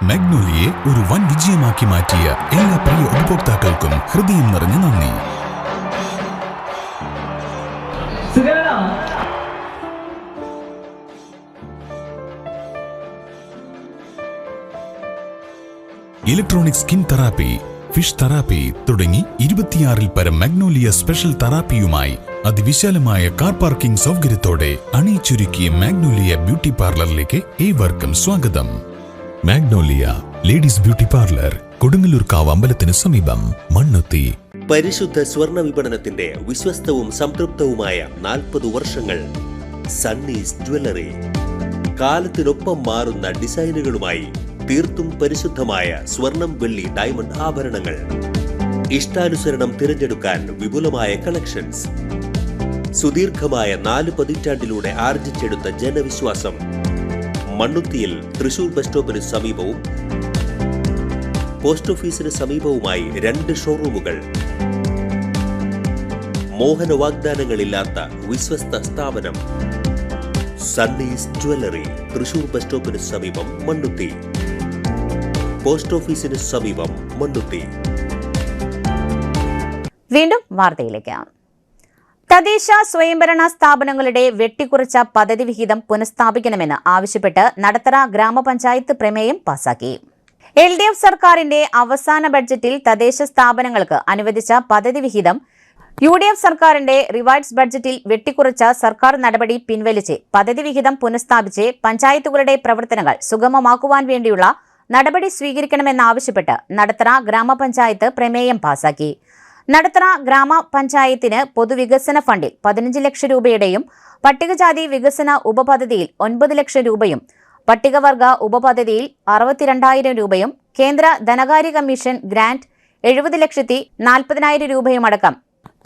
മാഗ്നോലിയെ ഒരു വൻ വിജയമാക്കി മാറ്റിയ എല്ലാ പ്രിയ ഉപഭോക്താക്കൾക്കും ഹൃദയം നിറഞ്ഞ നന്ദി. Electronic skin therapy, fish therapy തുടങ്ങി 26-ൽ പരം മാഗ്നോലിയ സ്പെഷ്യൽ തെറാപ്പിയുമായി അതിവിശാലമായ കാർ പാർക്കിംഗ് സൗകര്യത്തോടെ അണിയിച്ചൊരുക്കിയ മാഗ്നോലിയ ബ്യൂട്ടി പാർലറിലേക്ക് ഏവർക്കും സ്വാഗതം. മാഗ്നോലിയ ലേഡീസ് ബ്യൂട്ടി പാർലർ, കൊടുങ്ങല്ലൂർക്കാവ് അമ്പലത്തിന് സമീപം, മണ്ണുത്തി. പരിശുദ്ധ സ്വർണ്ണ വിപണനത്തിന്റെ വിശ്വസ്തവും സംതൃപ്തവുമായ 40 വർഷങ്ങൾ. സണ്ണീസ് ജ്വല്ലറി. കാലത്തിനൊപ്പം മാറുന്ന ഡിസൈനുകളുമായി തീർത്തും പരിശുദ്ധമായ സ്വർണം, വെള്ളി, ഡയമണ്ട് ആഭരണങ്ങൾ. ഇഷ്ടാനുസരണം തിരഞ്ഞെടുക്കാൻ വിപുലമായ കളക്ഷൻസ്. സുദീർഘമായ 4 പതിറ്റാണ്ടിലൂടെ ആർജിച്ചെടുത്ത ജനവിശ്വാസം. മണ്ണുത്തിയിൽ തൃശൂർ ബസ് സ്റ്റോപ്പിന് സമീപവും പോസ്റ്റ് ഓഫീസിന് സമീപവുമായി 2 ഷോറൂമുകൾ. മോഹന വാഗ്ദാനങ്ങളില്ലാത്ത വിശ്വസ്ത സ്ഥാപനം. സണ്ണീസ് ജ്വല്ലറി, തൃശൂർ ബസ് സ്റ്റോപ്പിന് സമീപം, മണ്ണുത്തി. പോസ്റ്റ് ഓഫീസിന് സമീപം, മണ്ണുത്തി. വീണ്ടും വാർത്തയിലേക്ക്. തദ്ദേശ സ്വയംഭരണ സ്ഥാപനങ്ങളുടെ വെട്ടിക്കുറച്ച പദ്ധതി വിഹിതം പുനഃസ്ഥാപിക്കണമെന്ന് ആവശ്യപ്പെട്ട് നടത്തറ ഗ്രാമപഞ്ചായത്ത് പ്രമേയം പാസാക്കി. LDF സർക്കാരിന്റെ അവസാന ബഡ്ജറ്റിൽ തദ്ദേശ സ്ഥാപനങ്ങൾക്ക് അനുവദിച്ച പദ്ധതി വിഹിതം UDF സർക്കാരിന്റെ റിവൈസ്ഡ് ബഡ്ജറ്റിൽ വെട്ടിക്കുറച്ച സർക്കാർ നടപടി പിൻവലിച്ച് പദ്ധതി വിഹിതം പുനഃസ്ഥാപിച്ച് പഞ്ചായത്തുകളുടെ പ്രവർത്തനങ്ങൾ സുഗമമാക്കുവാൻ വേണ്ടിയുള്ള നടപടി സ്വീകരിക്കണമെന്നാവശ്യപ്പെട്ട് നടത്തറ ഗ്രാമപഞ്ചായത്ത് പ്രമേയം പാസാക്കി. നടത്തറ ഗ്രാമപഞ്ചായത്തിന് പൊതുവികസന ഫണ്ടിൽ 15 ലക്ഷം രൂപയുടെയും പട്ടികജാതി വികസന ഉപപദ്ധതിയിൽ 9 ലക്ഷം രൂപയും പട്ടികവർഗ ഉപപദ്ധതിയിൽ 62,000 രൂപയും കേന്ദ്ര ധനകാര്യ കമ്മീഷൻ ഗ്രാന്റ് 70,40,000 രൂപയുമടക്കം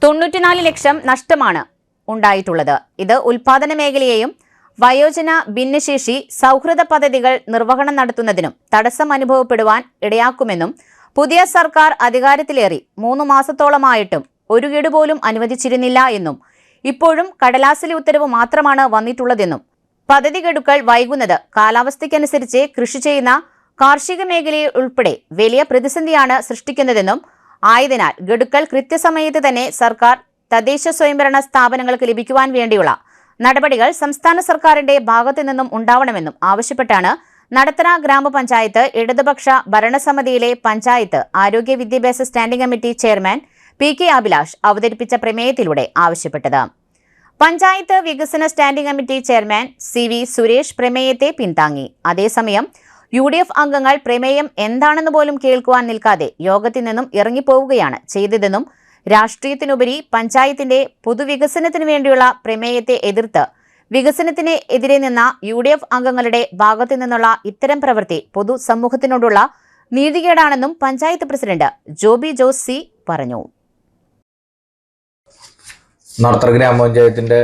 94 ലക്ഷം നഷ്ടമാണ് ഉണ്ടായിട്ടുള്ളത്. ഇത് ഉൽപാദന മേഖലയെയും വയോജന ഭിന്നശേഷി സൗഹൃദ പദ്ധതികൾ നിർവഹണം നടത്തുന്നതിനും തടസ്സം അനുഭവപ്പെടുവാൻ ഇടയാക്കുമെന്നും പുതിയ സർക്കാർ അധികാരത്തിലേറി 3 മാസത്തോളമായിട്ടും ഒരു ഗഡു പോലും അനുവദിച്ചിരുന്നില്ല എന്നും ഇപ്പോഴും കടലാസിലെ ഉത്തരവ് മാത്രമാണ് വന്നിട്ടുള്ളതെന്നും പദ്ധതി ഗഡുക്കൾ വൈകുന്നത് കാലാവസ്ഥയ്ക്കനുസരിച്ച് കൃഷി ചെയ്യുന്ന കാർഷിക മേഖലയെ ഉൾപ്പെടെ വലിയ പ്രതിസന്ധിയാണ് സൃഷ്ടിക്കുന്നതെന്നും ആയതിനാൽ ഗഡുക്കൾ കൃത്യസമയത്ത് തന്നെ സർക്കാർ തദ്ദേശ സ്വയംഭരണ സ്ഥാപനങ്ങൾക്ക് ലഭിക്കുവാൻ വേണ്ടിയുള്ള നടപടികൾ സംസ്ഥാന സർക്കാരിന്റെ ഭാഗത്തു നിന്നും ഉണ്ടാവണമെന്നും ആവശ്യപ്പെട്ടാണ് നടത്തറ ഗ്രാമപഞ്ചായത്ത് ഇടതുപക്ഷ ഭരണസമിതിയിലെ പഞ്ചായത്ത് ആരോഗ്യ വിദ്യാഭ്യാസ standing committee chairman PK Abhilash അവതരിപ്പിച്ച പ്രമേയത്തിലൂടെ ആവശ്യപ്പെട്ടത്. പഞ്ചായത്ത് വികസന standing committee chairman CV Suresh പ്രമേയത്തെ പിന്താങ്ങി. അതേസമയം UDF അംഗങ്ങൾ പ്രമേയം എന്താണെന്ന് പോലും കേൾക്കുവാൻ നിൽക്കാതെ യോഗത്തിൽ നിന്നും ഇറങ്ങിപ്പോവുകയാണ് ചെയ്തതെന്നും രാഷ്ട്രീയത്തിനുപരി പഞ്ചായത്തിന്റെ പൊതുവികസനത്തിനു വേണ്ടിയുള്ള പ്രമേയത്തെ എതിർത്ത് വികസനത്തിന് എതിരെ നിന്ന UDF അംഗങ്ങളുടെ ഭാഗത്തു നിന്നുള്ള ഇത്തരം പ്രവൃത്തി പൊതുസമൂഹത്തിനോടുള്ള നീതികേടാണെന്നും പഞ്ചായത്ത് പ്രസിഡന്റ് ജോബി ജോസ് C പറഞ്ഞു. നടത്തറ ഗ്രാമപഞ്ചായത്തിന്റെ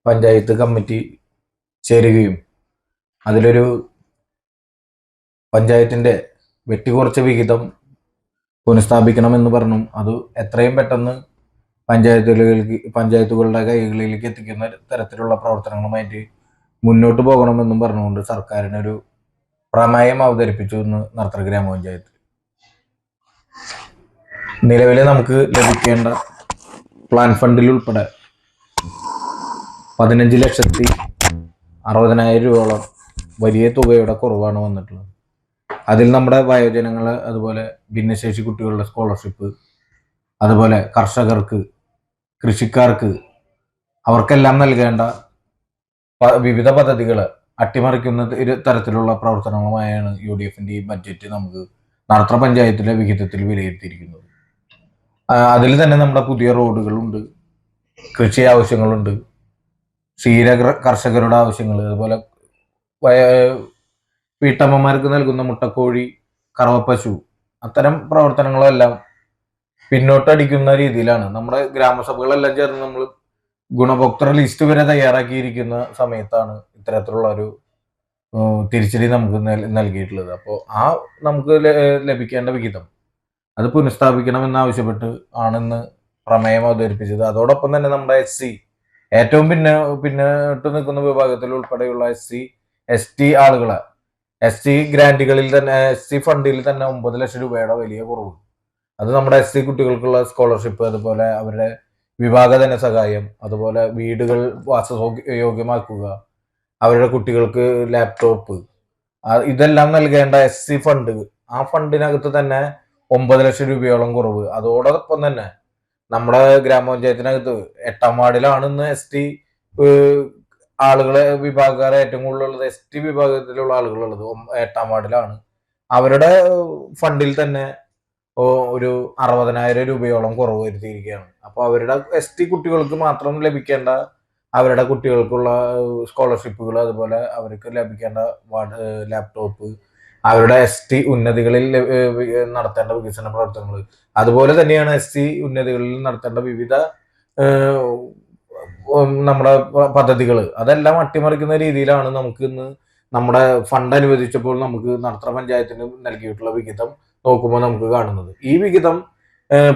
പഞ്ചായത്ത് കമ്മിറ്റി ചേരുകയും അതിലൊരു പഞ്ചായത്തിന്റെ വെട്ടിക്കുറച്ച വിഹിതം പുനഃസ്ഥാപിക്കണമെന്ന് പറഞ്ഞു. അത് എത്രയും പെട്ടെന്ന് പഞ്ചായത്തുകളുടെ കൈകളിലേക്ക് എത്തിക്കുന്ന തരത്തിലുള്ള പ്രവർത്തനങ്ങളുമായിട്ട് മുന്നോട്ട് പോകണമെന്നും പറഞ്ഞുകൊണ്ട് സർക്കാരിനൊരു പ്രമേയം അവതരിപ്പിച്ചു എന്ന് നടത്തറ ഗ്രാമപഞ്ചായത്ത്. നിലവിലെ നമുക്ക് ലഭിക്കേണ്ട പ്ലാൻ ഫണ്ടിൽ ഉൾപ്പെടെ 15,60,000 രൂപയോളം വലിയ തുകയുടെ കുറവാണ് വന്നിട്ടുള്ളത്. അതിൽ നമ്മുടെ വയോജനങ്ങൾ, അതുപോലെ ഭിന്നശേഷി കുട്ടികളുടെ സ്കോളർഷിപ്പ്, അതുപോലെ കർഷകർക്ക്, കൃഷിക്കാർക്ക്, അവർക്കെല്ലാം നൽകേണ്ട വിവിധ പദ്ധതികൾ അട്ടിമറിക്കുന്ന തരത്തിലുള്ള പ്രവർത്തനങ്ങളുമായാണ് UDFന്റെ ഈ ബഡ്ജറ്റ് നമുക്ക് നടത്തറ പഞ്ചായത്തിലെ വിഹിതത്തിൽ വിലയിരുത്തിയിരിക്കുന്നത്. അതിൽ തന്നെ നമ്മുടെ പുതിയ റോഡുകളുണ്ട്, കൃഷി ആവശ്യങ്ങളുണ്ട്, ക്ഷീര കർഷകരുടെ ആവശ്യങ്ങൾ, അതുപോലെ വീട്ടമ്മമാർക്ക് നൽകുന്ന മുട്ടക്കോഴി, കറവപ്പശു, അത്തരം പ്രവർത്തനങ്ങളെല്ലാം പിന്നോട്ടടിക്കുന്ന രീതിയിലാണ്. നമ്മുടെ ഗ്രാമസഭകളെല്ലാം ചേർന്ന് നമ്മൾ ഗുണഭോക്തൃ ലിസ്റ്റ് വരെ തയ്യാറാക്കിയിരിക്കുന്ന സമയത്താണ് ഇത്തരത്തിലുള്ള ഒരു തിരിച്ചടി നമുക്ക് നൽകിയിട്ടുള്ളത്. അപ്പോൾ ആ നമുക്ക് ലഭിക്കേണ്ട വിഹിതം അത് പുനഃസ്ഥാപിക്കണമെന്നാവശ്യപ്പെട്ട് ആണെന്ന് പ്രമേയം അവതരിപ്പിച്ചത്. അതോടൊപ്പം തന്നെ നമ്മുടെ SC, ഏറ്റവും പിന്നോട്ട് നിൽക്കുന്ന വിഭാഗത്തിൽ ഉൾപ്പെടെയുള്ള SC ST ആളുകളെ SC ഗ്രാന്റുകളിൽ തന്നെ, SC ഫണ്ടിൽ തന്നെ 9 ലക്ഷം രൂപയുടെ വലിയ കുറവ്. അത് നമ്മുടെ SC കുട്ടികൾക്കുള്ള സ്കോളർഷിപ്പ്, അതുപോലെ അവരുടെ വിഭാഗ ധനസഹായം, അതുപോലെ വീടുകൾ വാസയോഗ്യമാക്കുക, അവരുടെ കുട്ടികൾക്ക് ലാപ്ടോപ്പ്, ഇതെല്ലാം നൽകേണ്ട SC ഫണ്ട്, ആ ഫണ്ടിനകത്ത് തന്നെ 9 ലക്ഷം രൂപയോളം കുറവ്. അതോടൊപ്പം തന്നെ നമ്മുടെ ഗ്രാമപഞ്ചായത്തിനകത്ത് 8ാം വാർഡിലാണ് ഇന്ന് ST ആളുകളെ വിഭാഗക്കാരെ ഏറ്റവും കൂടുതലുള്ളത്. ST വിഭാഗത്തിലുള്ള ആളുകളുള്ളത് 8ാം വാർഡിലാണ്. അവരുടെ ഫണ്ടിൽ തന്നെ ഒരു 60,000 രൂപയോളം കുറവ് വരുത്തിയിരിക്കുകയാണ്. അപ്പോൾ അവരുടെ ST കുട്ടികൾക്ക് മാത്രം ലഭിക്കേണ്ട, അവരുടെ കുട്ടികൾക്കുള്ള സ്കോളർഷിപ്പുകൾ, അതുപോലെ അവർക്ക് ലഭിക്കേണ്ട ലാപ്ടോപ്പ്, അവരുടെ ST ഉന്നതികളിൽ നടത്തേണ്ട വികസന പ്രവർത്തനങ്ങൾ, അതുപോലെ തന്നെയാണ് SC ഉന്നതികളിൽ നടത്തേണ്ട വിവിധ നമ്മുടെ പദ്ധതികൾ, അതെല്ലാം അട്ടിമറിക്കുന്ന രീതിയിലാണ് നമുക്ക് ഇന്ന് നമ്മുടെ ഫണ്ട് അനുവദിച്ചപ്പോൾ നമുക്ക് നടത്തറ പഞ്ചായത്തിന് നൽകിയിട്ടുള്ള വിഹിതം നോക്കുമ്പോൾ നമുക്ക് കാണുന്നത്. ഈ വിഹിതം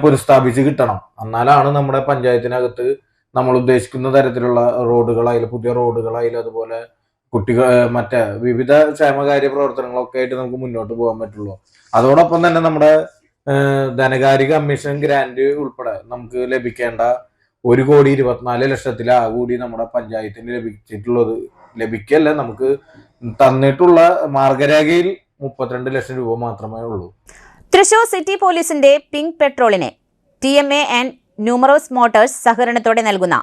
പുനഃസ്ഥാപിച്ച് കിട്ടണം. എന്നാലാണ് നമ്മുടെ പഞ്ചായത്തിനകത്ത് നമ്മൾ ഉദ്ദേശിക്കുന്ന തരത്തിലുള്ള റോഡുകളായാലും, പുതിയ റോഡുകളായാലും, അതുപോലെ കുട്ടികൾ മറ്റേ വിവിധ ക്ഷേമകാര്യ പ്രവർത്തനങ്ങളൊക്കെ ആയിട്ട് നമുക്ക് മുന്നോട്ട് പോകാൻ പറ്റുള്ളൂ. അതോടൊപ്പം തന്നെ നമ്മുടെ ധനകാര്യ കമ്മീഷൻ ഗ്രാന്റ് ഉൾപ്പെടെ നമുക്ക് ലഭിക്കേണ്ട 1,24,00,000 കൂടി നമ്മുടെ പഞ്ചായത്തിന് ലഭിച്ചിട്ടുള്ളത്. ലഭിക്കല്ല, നമുക്ക് തന്നിട്ടുള്ള മാർഗരേഖയിൽ 32 ലക്ഷം രൂപ മാത്രമേ ഉള്ളൂ. തൃശൂർ സിറ്റി പോലീസിന്റെ പിങ്ക് പെട്രോളിന് TMA ആൻഡ് ന്യൂമറോസ് മോട്ടോഴ്സ് സഹകരണത്തോടെ നൽകുന്ന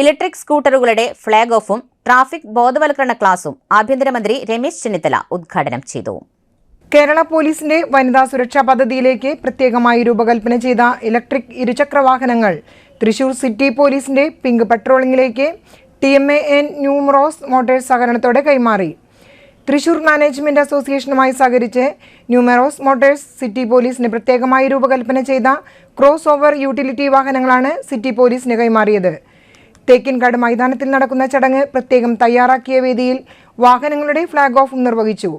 ഇലക്ട്രിക് സ്കൂട്ടറുകളുടെ ഫ്ളാഗ് ഓഫും ട്രാഫിക് ബോധവൽക്കരണ ക്ലാസും ആഭ്യന്തരമന്ത്രി രമേശ് ചെന്നിത്തല ഉദ്ഘാടനം ചെയ്തു. കേരള പോലീസിന്റെ വനിതാ സുരക്ഷാ പദ്ധതിയിലേക്ക് പ്രത്യേകമായി രൂപകൽപ്പന ചെയ്ത ഇലക്ട്രിക് ഇരുചക്ര വാഹനങ്ങൾ തൃശൂർ സിറ്റി പോലീസിന്റെ പിങ്ക് പെട്രോളിംഗിലേക്ക് TMA ആൻഡ് ന്യൂമറോസ് മോട്ടോഴ്സ് സഹകരണത്തോടെ കൈമാറി. തൃശൂർ മാനേജ്മെന്റ് അസോസിയേഷനുമായി സഹകരിച്ച് ന്യൂമറോസ് മോട്ടോഴ്സ് സിറ്റി പോലീസിന് പ്രത്യേകമായി രൂപകൽപ്പന ചെയ്ത ക്രോസ് ഓവർ യൂട്ടിലിറ്റി വാഹനങ്ങളാണ് സിറ്റി പോലീസിന് കൈമാറിയത്. തേക്കിൻകാട് മൈതാനത്തിൽ നടക്കുന്ന ചടങ്ങ് പ്രത്യേകം തയ്യാറാക്കിയ വേദിയിൽ വാഹനങ്ങളുടെ ഫ്ളാഗ് ഓഫും നിർവഹിച്ചു.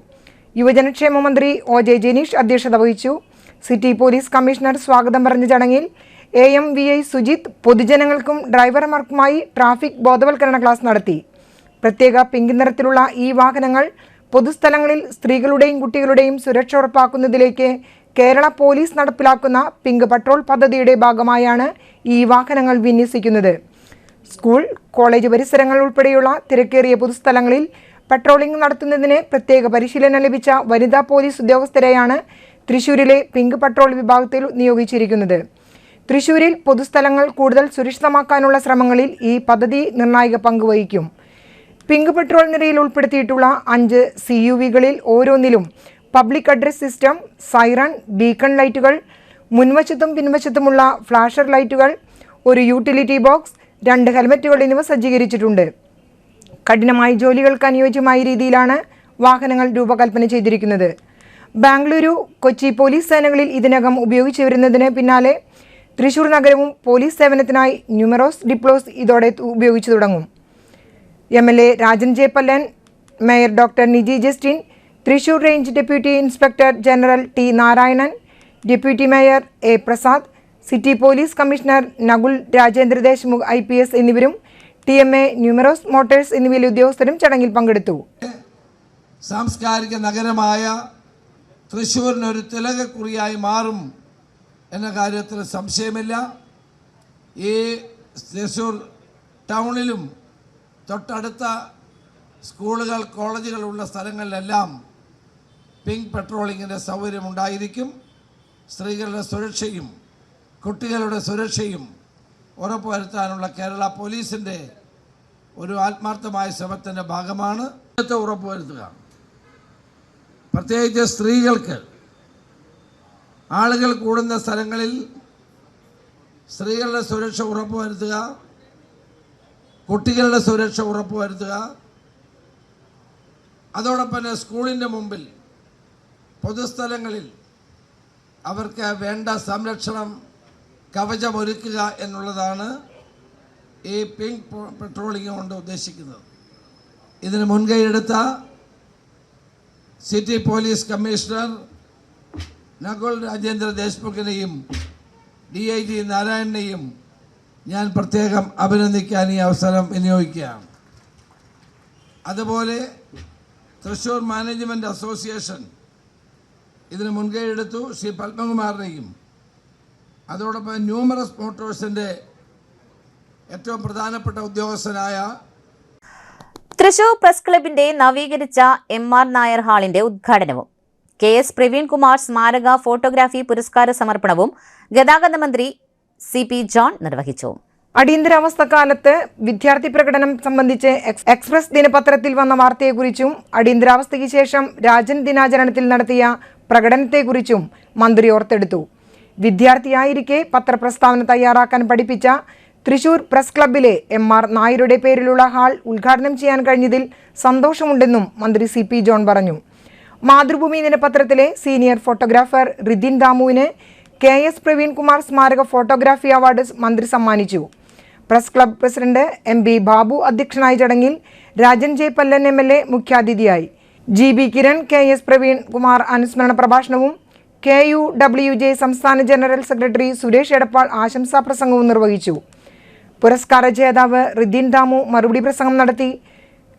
യുവജനക്ഷേമ മന്ത്രി OJ ജനീഷ് അധ്യക്ഷത വഹിച്ചു. സിറ്റി പോലീസ് കമ്മീഷണർ സ്വാഗതം പറഞ്ഞ ചടങ്ങിൽ AMVI സുജിത്ത് പൊതുജനങ്ങൾക്കും ഡ്രൈവർമാർക്കുമായി ട്രാഫിക് ബോധവൽക്കരണ ക്ലാസ് നടത്തി. പ്രത്യേക പിങ്ക് നിറത്തിലുള്ള ഈ വാഹനങ്ങൾ പൊതുസ്ഥലങ്ങളിൽ സ്ത്രീകളുടെയും കുട്ടികളുടെയും സുരക്ഷ ഉറപ്പാക്കുന്നതിലേക്ക് കേരള പോലീസ് നടപ്പിലാക്കുന്ന പിങ്ക് പെട്രോൾ പദ്ധതിയുടെ ഭാഗമായാണ് ഈ വാഹനങ്ങൾ വിന്യസിക്കുന്നത്. സ്കൂൾ, കോളേജ് പരിസരങ്ങൾ ഉൾപ്പെടെയുള്ള തിരക്കേറിയ പൊതുസ്ഥലങ്ങളിൽ പെട്രോളിംഗ് നടത്തുന്നതിന് പ്രത്യേക പരിശീലനം ലഭിച്ച വനിതാ പോലീസ് ഉദ്യോഗസ്ഥരെയാണ് തൃശൂരിലെ പിങ്ക് പെട്രോൾ വിഭാഗത്തിൽ നിയോഗിച്ചിരിക്കുന്നത്. തൃശൂരിൽ പൊതുസ്ഥലങ്ങൾ കൂടുതൽ സുരക്ഷിതമാക്കാനുള്ള ശ്രമങ്ങളിൽ ഈ പദ്ധതി നിർണായക പങ്കുവഹിക്കും. പിങ്ക് പെട്രോൾ നിരയിൽ ഉൾപ്പെടുത്തിയിട്ടുള്ള 5 CUVകളിൽ ഓരോന്നിലും public address system, siren, beacon ലൈറ്റുകൾ, മുൻവശത്തും പിൻവശത്തുമുള്ള ഫ്ലാഷർ ലൈറ്റുകൾ, ഒരു യൂട്ടിലിറ്റി ബോക്സ്, 2 ഹെൽമറ്റുകൾ എന്നിവ സജ്ജീകരിച്ചിട്ടുണ്ട്. കഠിനമായ ജോലികൾക്ക് അനുയോജ്യമായ രീതിയിലാണ് വാഹനങ്ങൾ രൂപകൽപ്പന ചെയ്തിരിക്കുന്നത്. ബാംഗ്ലൂരു, കൊച്ചി പോലീസ് സേനകളിൽ ഇതിനകം ഉപയോഗിച്ചു വരുന്നതിന് പിന്നാലെ തൃശൂർ നഗരവും പോലീസ് സേവനത്തിനായി ന്യൂമറോസ് ഡിപ്ലോസ് ഇതോടെ ഉപയോഗിച്ചു തുടങ്ങും. MLA Rajan J Pallan, mayor doctor Niji Justin, Thrissur range deputy inspector general T Narayanan, deputy mayor A Prasad, city police commissioner Nakul Rajendra Deshmukh IPS എന്നിവരും TMA, ന്യൂമറോസ് മോട്ടോഴ്സ് എന്നിവയിലെ ഉദ്യോഗസ്ഥരും ചടങ്ങിൽ പങ്കെടുത്തു. സാംസ്കാരിക നഗരമായ തൃശ്ശൂരിനൊരു തിലകക്കുറിയായി മാറും എന്ന കാര്യത്തിൽ സംശയമില്ല. ഈ തൃശ്ശൂർ ടൗണിലും തൊട്ടടുത്ത സ്കൂളുകൾ, കോളേജുകളുള്ള സ്ഥലങ്ങളിലെല്ലാം പിങ്ക് പെട്രോളിങ്ങിൻ്റെ സൗകര്യമുണ്ടായിരിക്കും. സ്ത്രീകളുടെ സുരക്ഷയും കുട്ടികളുടെ സുരക്ഷയും ഉറപ്പുവരുത്താനുള്ള കേരള പോലീസിൻ്റെ ഒരു ആത്മാർത്ഥമായ ശ്രമത്തിൻ്റെ ഭാഗമാണ് ഉറപ്പുവരുത്തുക. പ്രത്യേകിച്ച് സ്ത്രീകൾക്ക് ആളുകൾ കൂടുന്ന സ്ഥലങ്ങളിൽ സ്ത്രീകളുടെ സുരക്ഷ ഉറപ്പുവരുത്തുക, കുട്ടികളുടെ സുരക്ഷ ഉറപ്പുവരുത്തുക. അതോടൊപ്പം തന്നെ സ്കൂളിൻ്റെ മുമ്പിൽ, പൊതുസ്ഥലങ്ങളിൽ അവർക്ക് വേണ്ട സംരക്ഷണം, കവചമൊരുക്കുക എന്നുള്ളതാണ് ഈ പിങ്ക് പെട്രോളിംഗ് കൊണ്ട് ഉദ്ദേശിക്കുന്നത്. ഇതിന് മുൻകൈയെടുത്ത city police commissioner Nakul Rajendra ദേശ്മുഖിനെയും DIG നാരായണനെയും ഞാൻ പ്രത്യേകം അഭിനന്ദിക്കാൻ ഈ അവസരം വിനിയോഗിക്കുകയാണ്. അതുപോലെ തൃശ്ശൂർ മാനേജ്മെൻറ്റ് അസോസിയേഷൻ ഇതിന് മുൻകൈയെടുത്തു. ശ്രീ പത്മകുമാറിനെയും അതോടൊപ്പം ന്യൂമറസ് മോട്ടോഴ്സിൻ്റെ ഏറ്റവും പ്രധാനപ്പെട്ട ഉദ്യോഗസ്ഥനായ തൃശൂർ പ്രസ് ക്ലബിന്റെ നവീകരിച്ച MR നായർ ഹാളിന്റെ ഉദ്ഘാടനവും KS പ്രവീൺകുമാർ സ്മാരക ഫോട്ടോഗ്രാഫി പുരസ്കാര സമർപ്പണവും ഗതാഗത മന്ത്രി CP ജോൺ നിർവഹിച്ചു. അടിയന്തരാവസ്ഥക്കാലത്ത് വിദ്യാർത്ഥി പ്രകടനം സംബന്ധിച്ച് എക്സ്പ്രസ് ദിനപത്രത്തിൽ വന്ന വാർത്തയെക്കുറിച്ചും അടിയന്തരാവസ്ഥയ്ക്ക് ശേഷം രാജൻ ദിനാചരണത്തിൽ നടത്തിയ പ്രകടനത്തെക്കുറിച്ചും മന്ത്രി ഓർത്തെടുത്തു. വിദ്യാർത്ഥിയായിരിക്കെ പത്രപ്രസ്താവന തയ്യാറാക്കാൻ പഠിപ്പിച്ച തൃശൂർ പ്രസ് ക്ലബിലെ MR നായരുടെ പേരിലുള്ള ഹാൾ ഉദ്ഘാടനം ചെയ്യാൻ കഴിഞ്ഞതിൽ സന്തോഷമുണ്ടെന്നും മന്ത്രി CP ജോൺ പറഞ്ഞു. മാതൃഭൂമി ദിനപത്രത്തിലെ സീനിയർ ഫോട്ടോഗ്രാഫർ റിദിൻ ദാമുവിന് KS പ്രവീൺകുമാർ സ്മാരക ഫോട്ടോഗ്രാഫി അവാർഡ് മന്ത്രി സമ്മാനിച്ചു. Press club president MB Babu അധ്യക്ഷനായ ചടങ്ങിൽ രാജൻ ജെ പല്ലൻ MLA മുഖ്യാതിഥിയായി. GB കിരൺ KS പ്രവീൺകുമാർ അനുസ്മരണ പ്രഭാഷണവും KUWJ സംസ്ഥാന ജനറൽ സെക്രട്ടറി സുരേഷ് എടപ്പാൾ ആശംസാ പ്രസംഗവും നിർവഹിച്ചു. പുരസ്കാര ജേതാവ് റിദിൻ ദാമു മറുപടി പ്രസംഗം നടത്തി.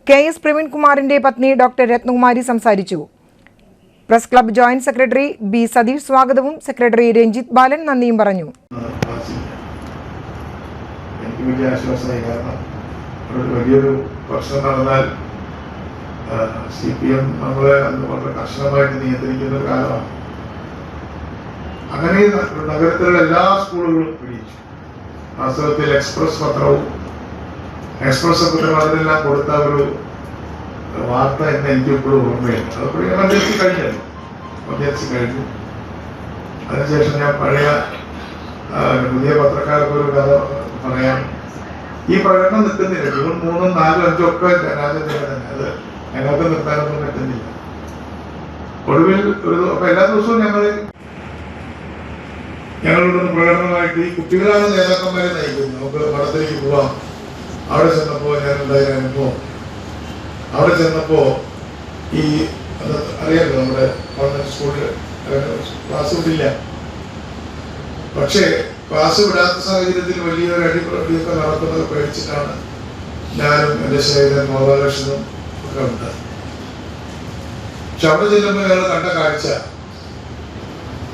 KS പ്രവീൺകുമാറിന്റെ പത്നി ഡോക്ടർ രത്നകുമാരി സംസാരിച്ചു. Press club joint secretary B Satheesh സ്വാഗതവും സെക്രട്ടറി രഞ്ജിത്ത് ബാലൻ നന്ദിയും പറഞ്ഞു. എനിക്ക് വലിയ ആശ്വാസമായി. കാരണം ഒരു വലിയൊരു പ്രശ്നം നടന്നാൽ CPM നമ്മളെ വളരെ കർശനമായിട്ട് നിയന്ത്രിക്കുന്ന ഒരു കാലമാണ്. അങ്ങനെ നഗരത്തിലുള്ള എല്ലാ സ്കൂളുകളും പിടിച്ചു. വാസ്തവത്തിൽ എക്സ്പ്രസ് പത്രവും അതിനെല്ലാം കൊടുത്ത ഒരു വാർത്ത എന്ന് എനിക്ക് ഇപ്പോഴും ഓർമ്മയില്ല. അതപ്പോഴും എമർജൻസി കഴിഞ്ഞു. അതിനുശേഷം ഞാൻ പുതിയ പത്രക്കാർക്കൊരു കഥ പറയാം. ഈ പ്രകടനം നിൽക്കുന്നില്ല. ജൂൺ 3, 4, 5 ഒക്കെ രാജ്യത്തിന് തന്നെ. അത് ഞങ്ങൾക്ക് നിർത്താനൊന്നും പറ്റുന്നില്ല. ഒടുവിൽ അപ്പൊ എല്ലാ ദിവസവും ഞങ്ങളുടെ പ്രകടനമായിട്ട് ഈ കുട്ടികളാണ് നേതാക്കന്മാരെ നയിക്കുന്നത്. നമുക്ക് മഠത്തിലേക്ക് പോവാം. അവിടെ ചെന്നപ്പോ ഞാനുണ്ടായ അനുഭവം, അവിടെ ചെന്നപ്പോ ഈ അറിയാമല്ലോ, നമ്മുടെ ഗവൺമെന്റ് സ്കൂളിൽ ക്ലാസ് വിടില്ല. പക്ഷേ ക്ലാസ് വിടാത്ത സാഹചര്യത്തിൽ വലിയൊരു അടിപൊളിയൊക്കെ നടക്കുന്നത് പേടിച്ചിട്ടാണ് ഞാനും എൻ്റെ ശരീരം ഗോപാലകൃഷ്ണനും ഒക്കെ ഉണ്ട്. പക്ഷെ അവിടെ ചെല്ലുമ്പോൾ ഞങ്ങൾ കണ്ട കാഴ്ച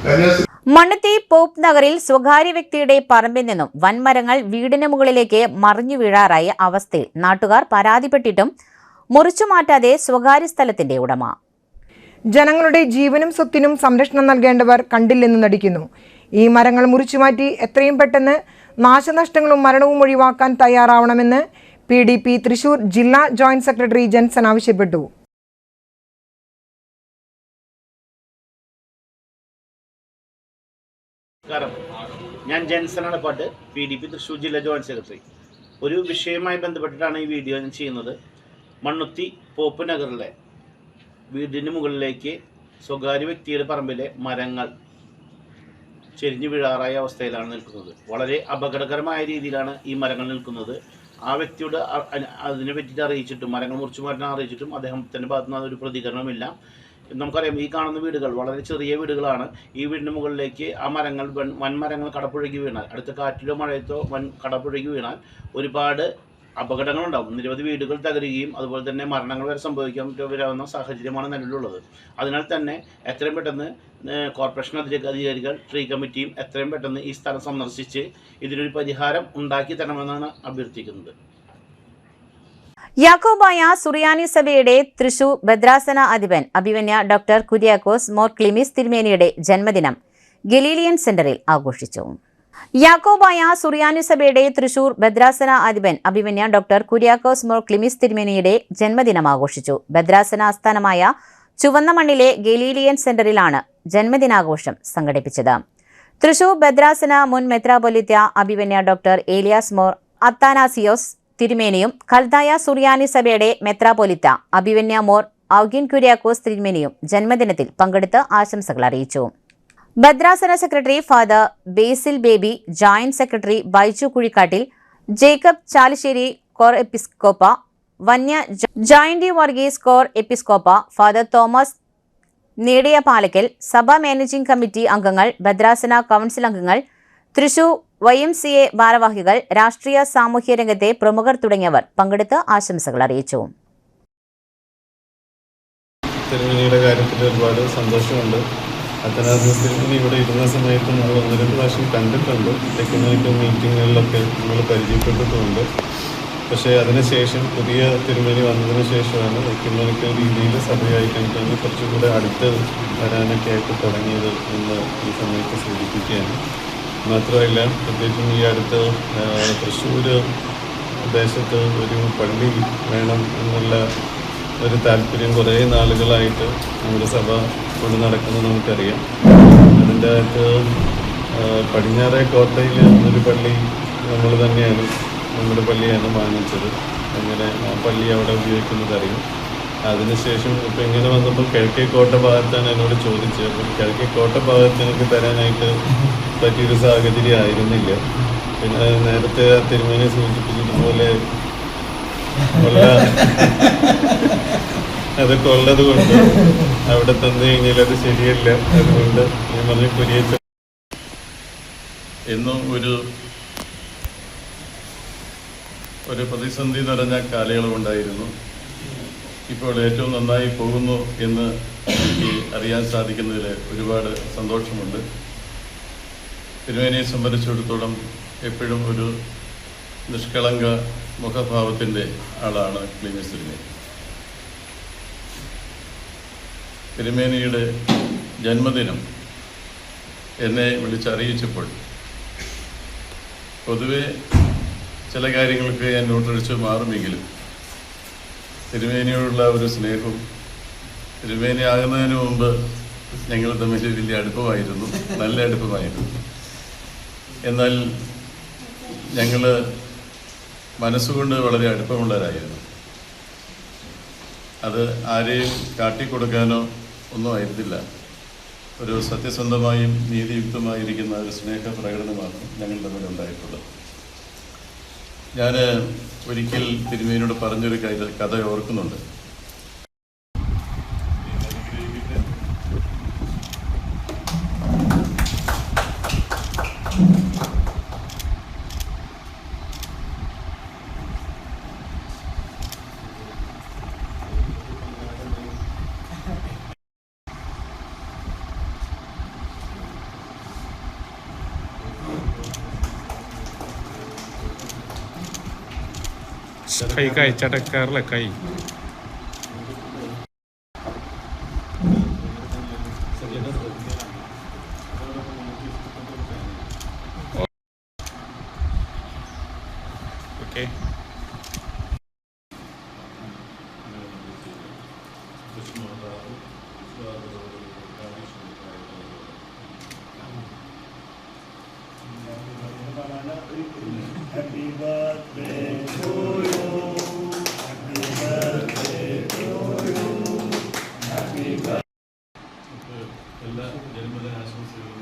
കന്യാസ്ത്രീ മണ്ണുത്തി പോപ്പ് നഗറിൽ സ്വകാര്യ വ്യക്തിയുടെ പറമ്പിൽ നിന്നും വൻമരങ്ങൾ വീടിന് മുകളിലേക്ക് മറിഞ്ഞു വീഴാറായ അവസ്ഥയിൽ നാട്ടുകാർ പരാതിപ്പെട്ടിട്ടും മുറിച്ചു മാറ്റാതെ സ്വകാര്യ സ്ഥലത്തിന്റെ ഉടമ. ജനങ്ങളുടെ ജീവനും സ്വത്തിനും സംരക്ഷണം നൽകേണ്ടവർ കണ്ടില്ലെന്ന് നടിക്കുന്നു. ഈ മരങ്ങൾ മുറിച്ചുമാറ്റി എത്രയും പെട്ടെന്ന് നാശനഷ്ടങ്ങളും മരണവും ഒഴിവാക്കാൻ തയ്യാറാവണമെന്ന് PDP തൃശൂർ ജില്ലാ ജോയിന്റ് സെക്രട്ടറി ജെൻസൺ ആവശ്യപ്പെട്ടു. ഞാൻ ജെൻസനാണ് പാട്ട്, PDP തൃശൂർ ജില്ലാ ജോയിന്റ് സെക്രട്ടറി. ഒരു വിഷയവുമായി ബന്ധപ്പെട്ടിട്ടാണ് ഈ വീഡിയോ ഞാൻ ചെയ്യുന്നത്. മണ്ണുത്തി പോപ്പ് നഗറിലെ വീടിന് മുകളിലേക്ക് സ്വകാര്യ വ്യക്തിയുടെ പറമ്പിലെ മരങ്ങൾ ചെരിഞ്ഞു വീഴാറായ അവസ്ഥയിലാണ് നിൽക്കുന്നത്. വളരെ അപകടകരമായ രീതിയിലാണ് ഈ മരങ്ങൾ നിൽക്കുന്നത്. ആ വ്യക്തിയോട് അതിനെ പറ്റിയിട്ട് അറിയിച്ചിട്ടും മരങ്ങൾ മുറിച്ചു മാറ്റാൻ അറിയിച്ചിട്ടും അദ്ദേഹത്തിൻ്റെ ഭാഗത്തു നിന്ന് ഒരു പ്രതികരണമില്ല. നമുക്കറിയാം, ഈ കാണുന്ന വീടുകൾ വളരെ ചെറിയ വീടുകളാണ്. ഈ വീടിന് മുകളിലേക്ക് ആ മരങ്ങൾ വൻമരങ്ങൾ കടപുഴകി വീണാൽ, അടുത്ത കാറ്റിലോ മഴയത്തോ കടപുഴകി വീണാൽ ഒരുപാട് അപകടങ്ങളുണ്ടാകും. നിരവധി വീടുകൾ തകരുകയും അതുപോലെ തന്നെ മരണങ്ങൾ വരെ സംഭവിക്കാൻ വരാവുന്ന സാഹചര്യമാണ് നിലവിലുള്ളത്. അതിനാൽ തന്നെ എത്രയും പെട്ടെന്ന് കോർപ്പറേഷൻ അധികാരികൾ, ട്രീ കമ്മിറ്റിയും എത്രയും പെട്ടെന്ന് ഈ സ്ഥലം സന്ദർശിച്ച് ഇതിനൊരു പരിഹാരം ഉണ്ടാക്കി തരണമെന്നാണ് അഭ്യർത്ഥിക്കുന്നത്. യാക്കോബായ സുറിയാനി സഭയുടെ തൃശൂർ ഭദ്രാസന അധിപൻ അഭിവന്യ ഡോക്ടർ കുര്യാക്കോസ് മോർ ക്ലിമീസ് തിരുമേനിയുടെ ജന്മദിനം ഗലീലിയൻ സെന്ററിൽ ആഘോഷിച്ചു. യാക്കോബായ സുറിയാനി സഭയുടെ തൃശൂർ ഭദ്രാസന അധിപൻ അഭിവന്യ ഡോക്ടർ കുര്യാക്കോസ് മോർ ക്ലിമീസ് തിരുമേനിയുടെ ജന്മദിനം ആഘോഷിച്ചു. ഭദ്രാസന ആസ്ഥാനമായ ചുവന്ന മണ്ണിലെ ഗലീലിയൻ സെന്ററിലാണ് ജന്മദിനാഘോഷം സംഘടിപ്പിച്ചത്. തൃശൂർ ഭദ്രാസന മുൻ മെത്രാപൊലിത്ത അഭിവന്യ ഡോക്ടർ ഏലിയാസ് മോർ അത്താനാസിയോസ് തിരുമേനിയും കൽദായ സുറിയാനി സഭയുടെ മെത്രാപൊലിത്ത അഭിവന്യ മോർ ഔഗിൻ കുര്യാക്കോസ് തിരുമേനിയും ജന്മദിനത്തിൽ പങ്കെടുത്ത് ആശംസകൾ അറിയിച്ചു. ഭദ്രാസന secretary father Basil Baby, joint secretary Baiju Kuzhikkattil, Jacob Chalissery കോർ എപ്പിസ്കോപ്പ, വന്യ ജോയിന്റ് വർഗീസ് കോർ എപ്പിസ്കോപ്പ, ഫാദർ തോമസ് നേടിയ പാലക്കൽ, സഭ മാനേജിംഗ് കമ്മിറ്റി അംഗങ്ങൾ, ഭദ്രാസന കൗൺസിൽ അംഗങ്ങൾ, തൃശൂർ YMCA ഭാരവാഹികൾ, രാഷ്ട്രീയ സാമൂഹ്യ രംഗത്തെ പ്രമുഖർ തുടങ്ങിയവർ പങ്കെടുത്ത് ആശംസകൾ അറിയിച്ചു. തിരുമേനിയുടെ കാര്യത്തിൽ ഒരുപാട് സന്തോഷമുണ്ട്. അത്തനാസിൽ ഇവിടെ ഇരുന്ന സമയത്ത് നമ്മൾ 1-2 പ്രാവശ്യം കണ്ടിട്ടുണ്ട്. ടെക്നിക്കൽ മീറ്റിങ്ങുകളിലൊക്കെ നമ്മൾ പരിചയപ്പെട്ടിട്ടുമുണ്ട്. പക്ഷേ അതിനുശേഷം പുതിയ തിരുമേനി വന്നതിന് ശേഷമാണ് ടെക്നിക്കൽ രീതിയിൽ സഭയായിട്ട് എനിക്ക് കുറച്ചുകൂടെ അടുത്ത് വരാനൊക്കെ ആയിട്ട് തുടങ്ങിയത് എന്ന് ഈ സമയത്ത് സൂചിപ്പിക്കുകയാണ്. മാത്രമല്ല, പ്രത്യേകിച്ചും ഈ അടുത്ത് തൃശ്ശൂർ പ്രദേശത്ത് ഒരു പള്ളി വേണം എന്നുള്ള ഒരു താല്പര്യം കുറേ നാളുകളായിട്ട് നമ്മുടെ സഭ കൊണ്ട് നടക്കുന്നത് നമുക്കറിയാം. അതിൻ്റെ അകത്ത് പടിഞ്ഞാറേ കോട്ടയിൽ ഒരു പള്ളി നമ്മൾ തന്നെയാണ്, നമ്മുടെ പള്ളിയാണ് വാങ്ങിച്ചത്. അങ്ങനെ ആ പള്ളി അവിടെ ഉപയോഗിക്കുന്നത് അറിയും. അതിനുശേഷം ഇപ്പം ഇങ്ങനെ വന്നപ്പോൾ കിഴക്കേക്കോട്ട ഭാഗത്താണ് എന്നോട് ചോദിച്ചത്. അപ്പം കിഴക്കേക്കോട്ട ഭാഗത്ത് എനിക്ക് തരാനായിട്ട് പറ്റിയൊരു സാഹചര്യം ആയിരുന്നില്ല. പിന്നെ നേരത്തെ തിരുമേനി സൂചിപ്പിച്ചതുപോലെ അതൊക്കെ ഉള്ളത് കൊണ്ട് അവിടെ തന്നു കഴിഞ്ഞാൽ അത് ശരിയല്ല. അതുകൊണ്ട് ഞാൻ പറഞ്ഞു കുരിയച്ച എന്നും ഒരു പ്രതിസന്ധി നിറഞ്ഞ കാലയളവുണ്ടായിരുന്നു. ഇപ്പോൾ ഏറ്റവും നന്നായി പോകുന്നു എന്ന് എനിക്ക് അറിയാൻ സാധിക്കുന്നതിൽ ഒരുപാട് സന്തോഷമുണ്ട്. തിരുമേനിയെ സംബന്ധിച്ചിടത്തോളം എപ്പോഴും ഒരു നിഷ്കളങ്ക മുഖഭാവത്തിൻ്റെ ആളാണ് ക്ലീമിസ് തിരുമേനി. തിരുമേനിയുടെ ജന്മദിനം എന്നെ വിളിച്ചറിയിച്ചപ്പോൾ പൊതുവെ ചില കാര്യങ്ങൾക്ക് ഞാൻ നോട്ടടിച്ച് മാറുമെങ്കിലും തിരുമേനിയോടുള്ള ഒരു സ്നേഹവും തിരുമേനി ആകുന്നതിന് മുമ്പ് ഞങ്ങൾ തമ്മിൽ വലിയ അടുപ്പമായിരുന്നു, നല്ല അടുപ്പമായിരുന്നു. എന്നാൽ ഞങ്ങൾ മനസ്സുകൊണ്ട് വളരെ അടുപ്പമുള്ളവരായിരുന്നു. അത് ആരെയും കാട്ടിക്കൊടുക്കാനോ ഒന്നും ആയിരുന്നില്ല. ഒരു സത്യസന്ധമായും നീതിയുക്തമായിരിക്കുന്ന ഒരു സ്നേഹ പ്രകടനമാണ് ഞങ്ങൾ തമ്മിലുണ്ടായിട്ടുള്ളത്. ഞാൻ ഒരിക്കൽ തിരുമേനിയോട് പറഞ്ഞൊരു കഥ ഓർക്കുന്നുണ്ട്. കൈ കഴിച്ചടക്കാറില്ല കൈ. ഓക്കെ. എല്ലാ ജന്മദിനാശംസകളും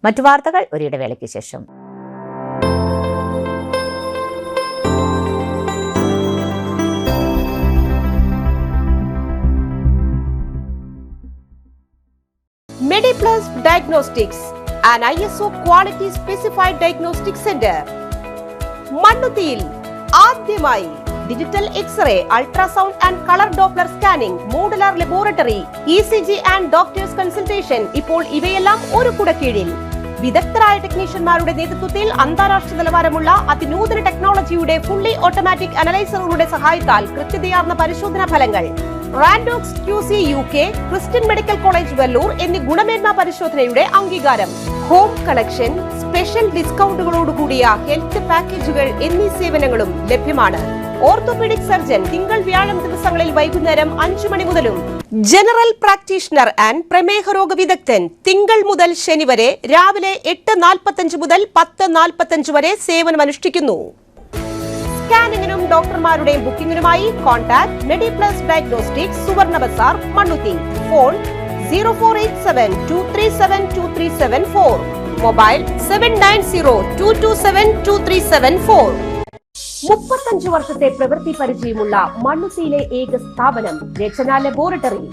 മറ്റു വാർത്തകൾ ഒരിടവേളയ്ക്ക് ശേഷം. MediPlus Diagnostics, an ISO quality specified diagnostic center. മണ്ണുത്തിയിൽ ആദ്യമായി digital x ray, ultrasound and colour doppler scanning, modular laboratory, ECG and doctors consultation. ഇപ്പോൾ ഇവയെല്ലാം ഒരു കുടക്കീഴിൽ. വിദഗ്ധരായ ടെക്നീഷ്യന്മാരുടെ നേതൃത്വത്തിൽ അന്താരാഷ്ട്ര നിലവാരമുള്ള അതിനൂതന ടെക്നോളജിയുടെ ഫുള്ളി ഓട്ടോമാറ്റിക് അനലൈസറുകളുടെ സഹായത്താൽ കൃത്യതയാർന്ന പരിശോധനാ ഫലങ്ങൾ. റാൻഡോക്സ് QC UK, Christian medical college Vellore എന്നീ ഗുണമേന്മ പരിശോധനയുടെ അംഗീകാരം. ഹോം കണക്ഷൻ, സ്പെഷ്യൽ ഡിസ്കൗണ്ടുകളോടുകൂടിയ ഹെൽത്ത് പാക്കേജുകൾ എന്നീ സേവനങ്ങളും ലഭ്യമാണ്. ഓർത്തോപീഡിക് സർജൻ തിങ്കൾ വ്യാഴം ദിവസങ്ങളിൽ വൈകുന്നേരം 5 മണി മുതലും ജനറൽ പ്രാക്ടീഷണർ ആൻഡ് പ്രമേഹ രോഗ വിദഗ്ധൻ തിങ്കൾ മുതൽ ശനി വരെ രാവിലെ 8:45 മുതൽ 10:45 വരെ സേവനമനുഷ്ഠിക്കുന്നു. സ്കാനിങ്ങിനും ഡോക്ടർമാരുടെയും ബുക്കിംഗിനുമായി കോൺടാക്ട് MediPlus Diagnostics, സുവർണ ബസാർ, മണ്ണുത്തി. Phone 0487237237 mobile 7902272374. 35 വർഷത്തെ പ്രവൃത്തി പരിചയമുള്ള മണ്ണുത്തിയിലെ ഏക സ്ഥാപനം Rachana laboratory.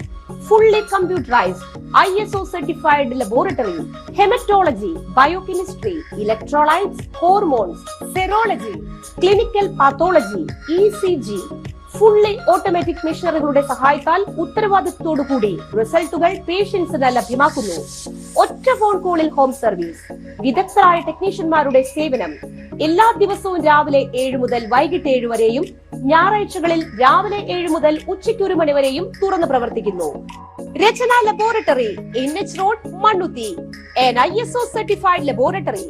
Fully computerised ISO certified laboratory. Haematology, biochemistry, electrolytes, hormones, serology, clinical pathology, ECG. Fully automatic മെഷീനറികളുടെ സഹായത്താൽ ഉത്തരവാദിത്വത്തോടുകൂടി റിസൾട്ടുകൾ പേഷ്യൻസിന് ലഭ്യമാക്കുന്നു. ഒറ്റ ഫോൺ കോളിൽ ഹോം സർവീസ്. വിദഗ്ധരായ ടെക്നീഷ്യന്മാരുടെ സേവനം. എല്ലാ ദിവസവും രാവിലെ 7 മുതൽ വൈകിട്ട് 7 വരെയും ഞായറാഴ്ചകളിൽ രാവിലെ 7 മുതൽ ഉച്ചയ്ക്ക് 1 മണി വരെയും തുറന്നു പ്രവർത്തിക്കുന്നു. Rachana laboratory, NH road, Mannuthy. an ISO certified laboratory.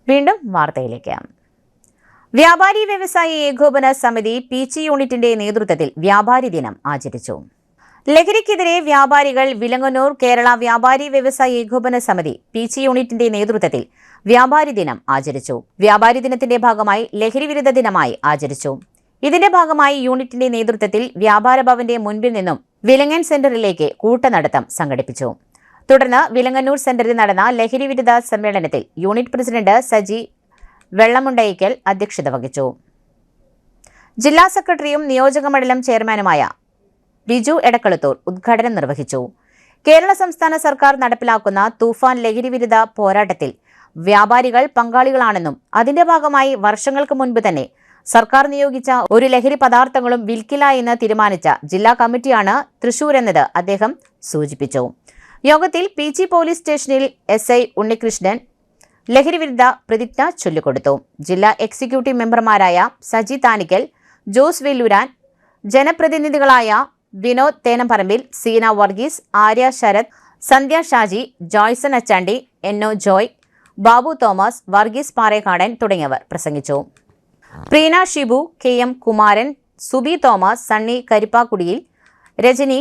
വീണ്ടും വാർത്തയിലേക്ക്. വ്യാപാരി വ്യവസായി ഏകോപന സമിതി PG യൂണിറ്റിന്റെ നേതൃത്വത്തിൽ വ്യാപാരി ദിനം ആചരിച്ചു. ലഹരിക്കെതിരെ വ്യാപാരികൾ വിലങ്ങന്നൂർ കേരള വ്യാപാരി വ്യവസായി ഏകോപന സമിതി PG യൂണിറ്റിന്റെ നേതൃത്വത്തിൽ വ്യാപാരി ദിനം ആചരിച്ചു. വ്യാപാരി ദിനത്തിന്റെ ഭാഗമായി ലഹരി വിരുദ്ധ ദിനമായി ആചരിച്ചു. ഇതിന്റെ ഭാഗമായി യൂണിറ്റിന്റെ നേതൃത്വത്തിൽ വ്യാപാര ഭവന്റെ മുൻപിൽ നിന്നും വിലങ്ങൻ സെന്ററിലേക്ക് കൂട്ടനടത്തം സംഘടിപ്പിച്ചു. തുടർന്ന് വിലങ്ങന്നൂർ സെന്ററിൽ നടന്ന ലഹരി വിരുദ്ധ സമ്മേളനത്തിൽ യൂണിറ്റ് പ്രസിഡന്റ് സജി വെള്ളമുണ്ടയ്ക്കൽ അധ്യക്ഷത വഹിച്ചു. ജില്ലാ സെക്രട്ടറിയും നിയോജക മണ്ഡലം ചെയർമാനുമായ ബിജു എടക്കളത്തൂർ ഉദ്ഘാടനം നിർവഹിച്ചു. കേരള സംസ്ഥാന സർക്കാർ നടപ്പിലാക്കുന്ന തൂഫാൻ ലഹരി വിരുദ്ധ പോരാട്ടത്തിൽ വ്യാപാരികൾ പങ്കാളികളാണെന്നും അതിന്റെ ഭാഗമായി വർഷങ്ങൾക്ക് മുൻപ് തന്നെ സർക്കാർ നിയോഗിച്ച ഒരു ലഹരി പദാർത്ഥങ്ങളും വിൽക്കില്ല എന്ന് തീരുമാനിച്ച ജില്ലാ കമ്മിറ്റിയാണ് തൃശൂർ എന്നത് അദ്ദേഹം സൂചിപ്പിച്ചു. യോഗത്തിൽ PG പോലീസ് സ്റ്റേഷനിൽ SI ഉണ്ണികൃഷ്ണൻ ലഹരി വിരുദ്ധ പ്രതിജ്ഞ ചൊല്ലിക്കൊടുത്തു. ജില്ലാ എക്സിക്യൂട്ടീവ് മെമ്പർമാരായ സജി താനിക്കൽ, ജോസ് വെല്ലൂരാൻ, ജനപ്രതിനിധികളായ Vinod Thenamparambil, Seena Varghese, Arya Sarath, Sandhya Shaji, Joyson Achandi, NO Joy, Babu Thomas, Varghese Parekkadan തുടങ്ങിയവർ പ്രസംഗിച്ചു. Preena Shibu, KM Kumaran, Subi Thomas, Sunny Karippakkudiyil, Rajani,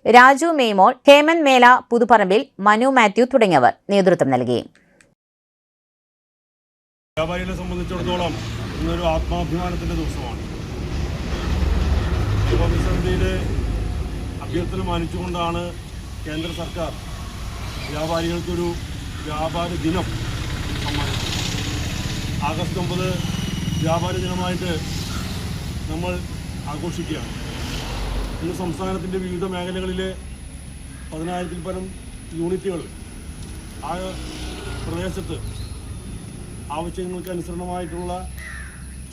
Raju Maymol, Heman Mela Puthupparambil, Manu Mathew തുടങ്ങിയവർ നേതൃത്വം നൽകി. വ്യാപാരികളെ സംബന്ധിച്ചിടത്തോളം ഇന്നൊരു ആത്മാഭിമാനത്തിൻ്റെ ദിവസമാണ്. സമിതിയുടെ അഭ്യർത്ഥന മാനിച്ചുകൊണ്ടാണ് കേന്ദ്ര സർക്കാർ വ്യാപാരികൾക്കൊരു വ്യാപാര ദിനം സമ്മാനിച്ചത്. ആഗസ്റ്റ് 9 വ്യാപാര ദിനമായിട്ട് നമ്മൾ ആഘോഷിക്കുകയാണ്. ഇന്ന് സംസ്ഥാനത്തിൻ്റെ വിവിധ മേഖലകളിലെ 10,000-ൽ പരം യൂണിറ്റുകൾ ആ പ്രദേശത്ത് ആവശ്യങ്ങൾക്ക് അനുസരണമായിട്ടുള്ള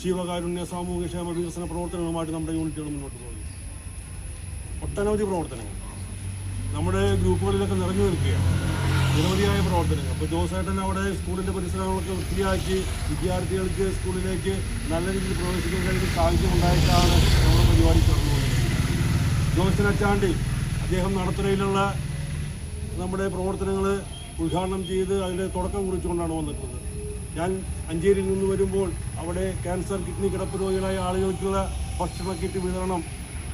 ജീവകാരുണ്യ സാമൂഹ്യക്ഷേമ വികസന പ്രവർത്തനങ്ങളുമായിട്ട് നമ്മുടെ യൂണിറ്റുകൾ മുന്നോട്ട് പോകുന്നു. ഒട്ടനവധി പ്രവർത്തനങ്ങൾ നമ്മുടെ ഗ്രൂപ്പുകളിലൊക്കെ നിറഞ്ഞു നിൽക്കുകയാണ്. നിരവധിയായ പ്രവർത്തനങ്ങൾ. ഇപ്പോൾ ജോസേട്ടൻ അവിടെ സ്കൂളിൻ്റെ പരിസരങ്ങളൊക്കെ വൃത്തിയാക്കി വിദ്യാർത്ഥികൾക്ക് സ്കൂളിലേക്ക് നല്ല രീതിയിൽ പ്രവേശിക്കാൻ കഴിയുന്ന സാഹചര്യം ഉണ്ടായിട്ടാണ് നമ്മുടെ പരിപാടി നടന്നു പോകുന്നത്. ജോയ്സൺ അച്ചാണ്ടി അദ്ദേഹം നടത്തുന്നതിലുള്ള നമ്മുടെ പ്രവർത്തനങ്ങൾ ഉദ്ഘാടനം ചെയ്ത് അതിൻ്റെ തുടക്കം കുറിച്ചുകൊണ്ടാണ് വന്നിട്ടുള്ളത്. ഞാൻ അഞ്ചേരിയിൽ നിന്ന് വരുമ്പോൾ അവിടെ ക്യാൻസർ, കിഡ്നി കിടപ്പ് രോഗികളായ ആളുകൾക്കുള്ള ഭക്ഷണ കിറ്റ് വിതരണം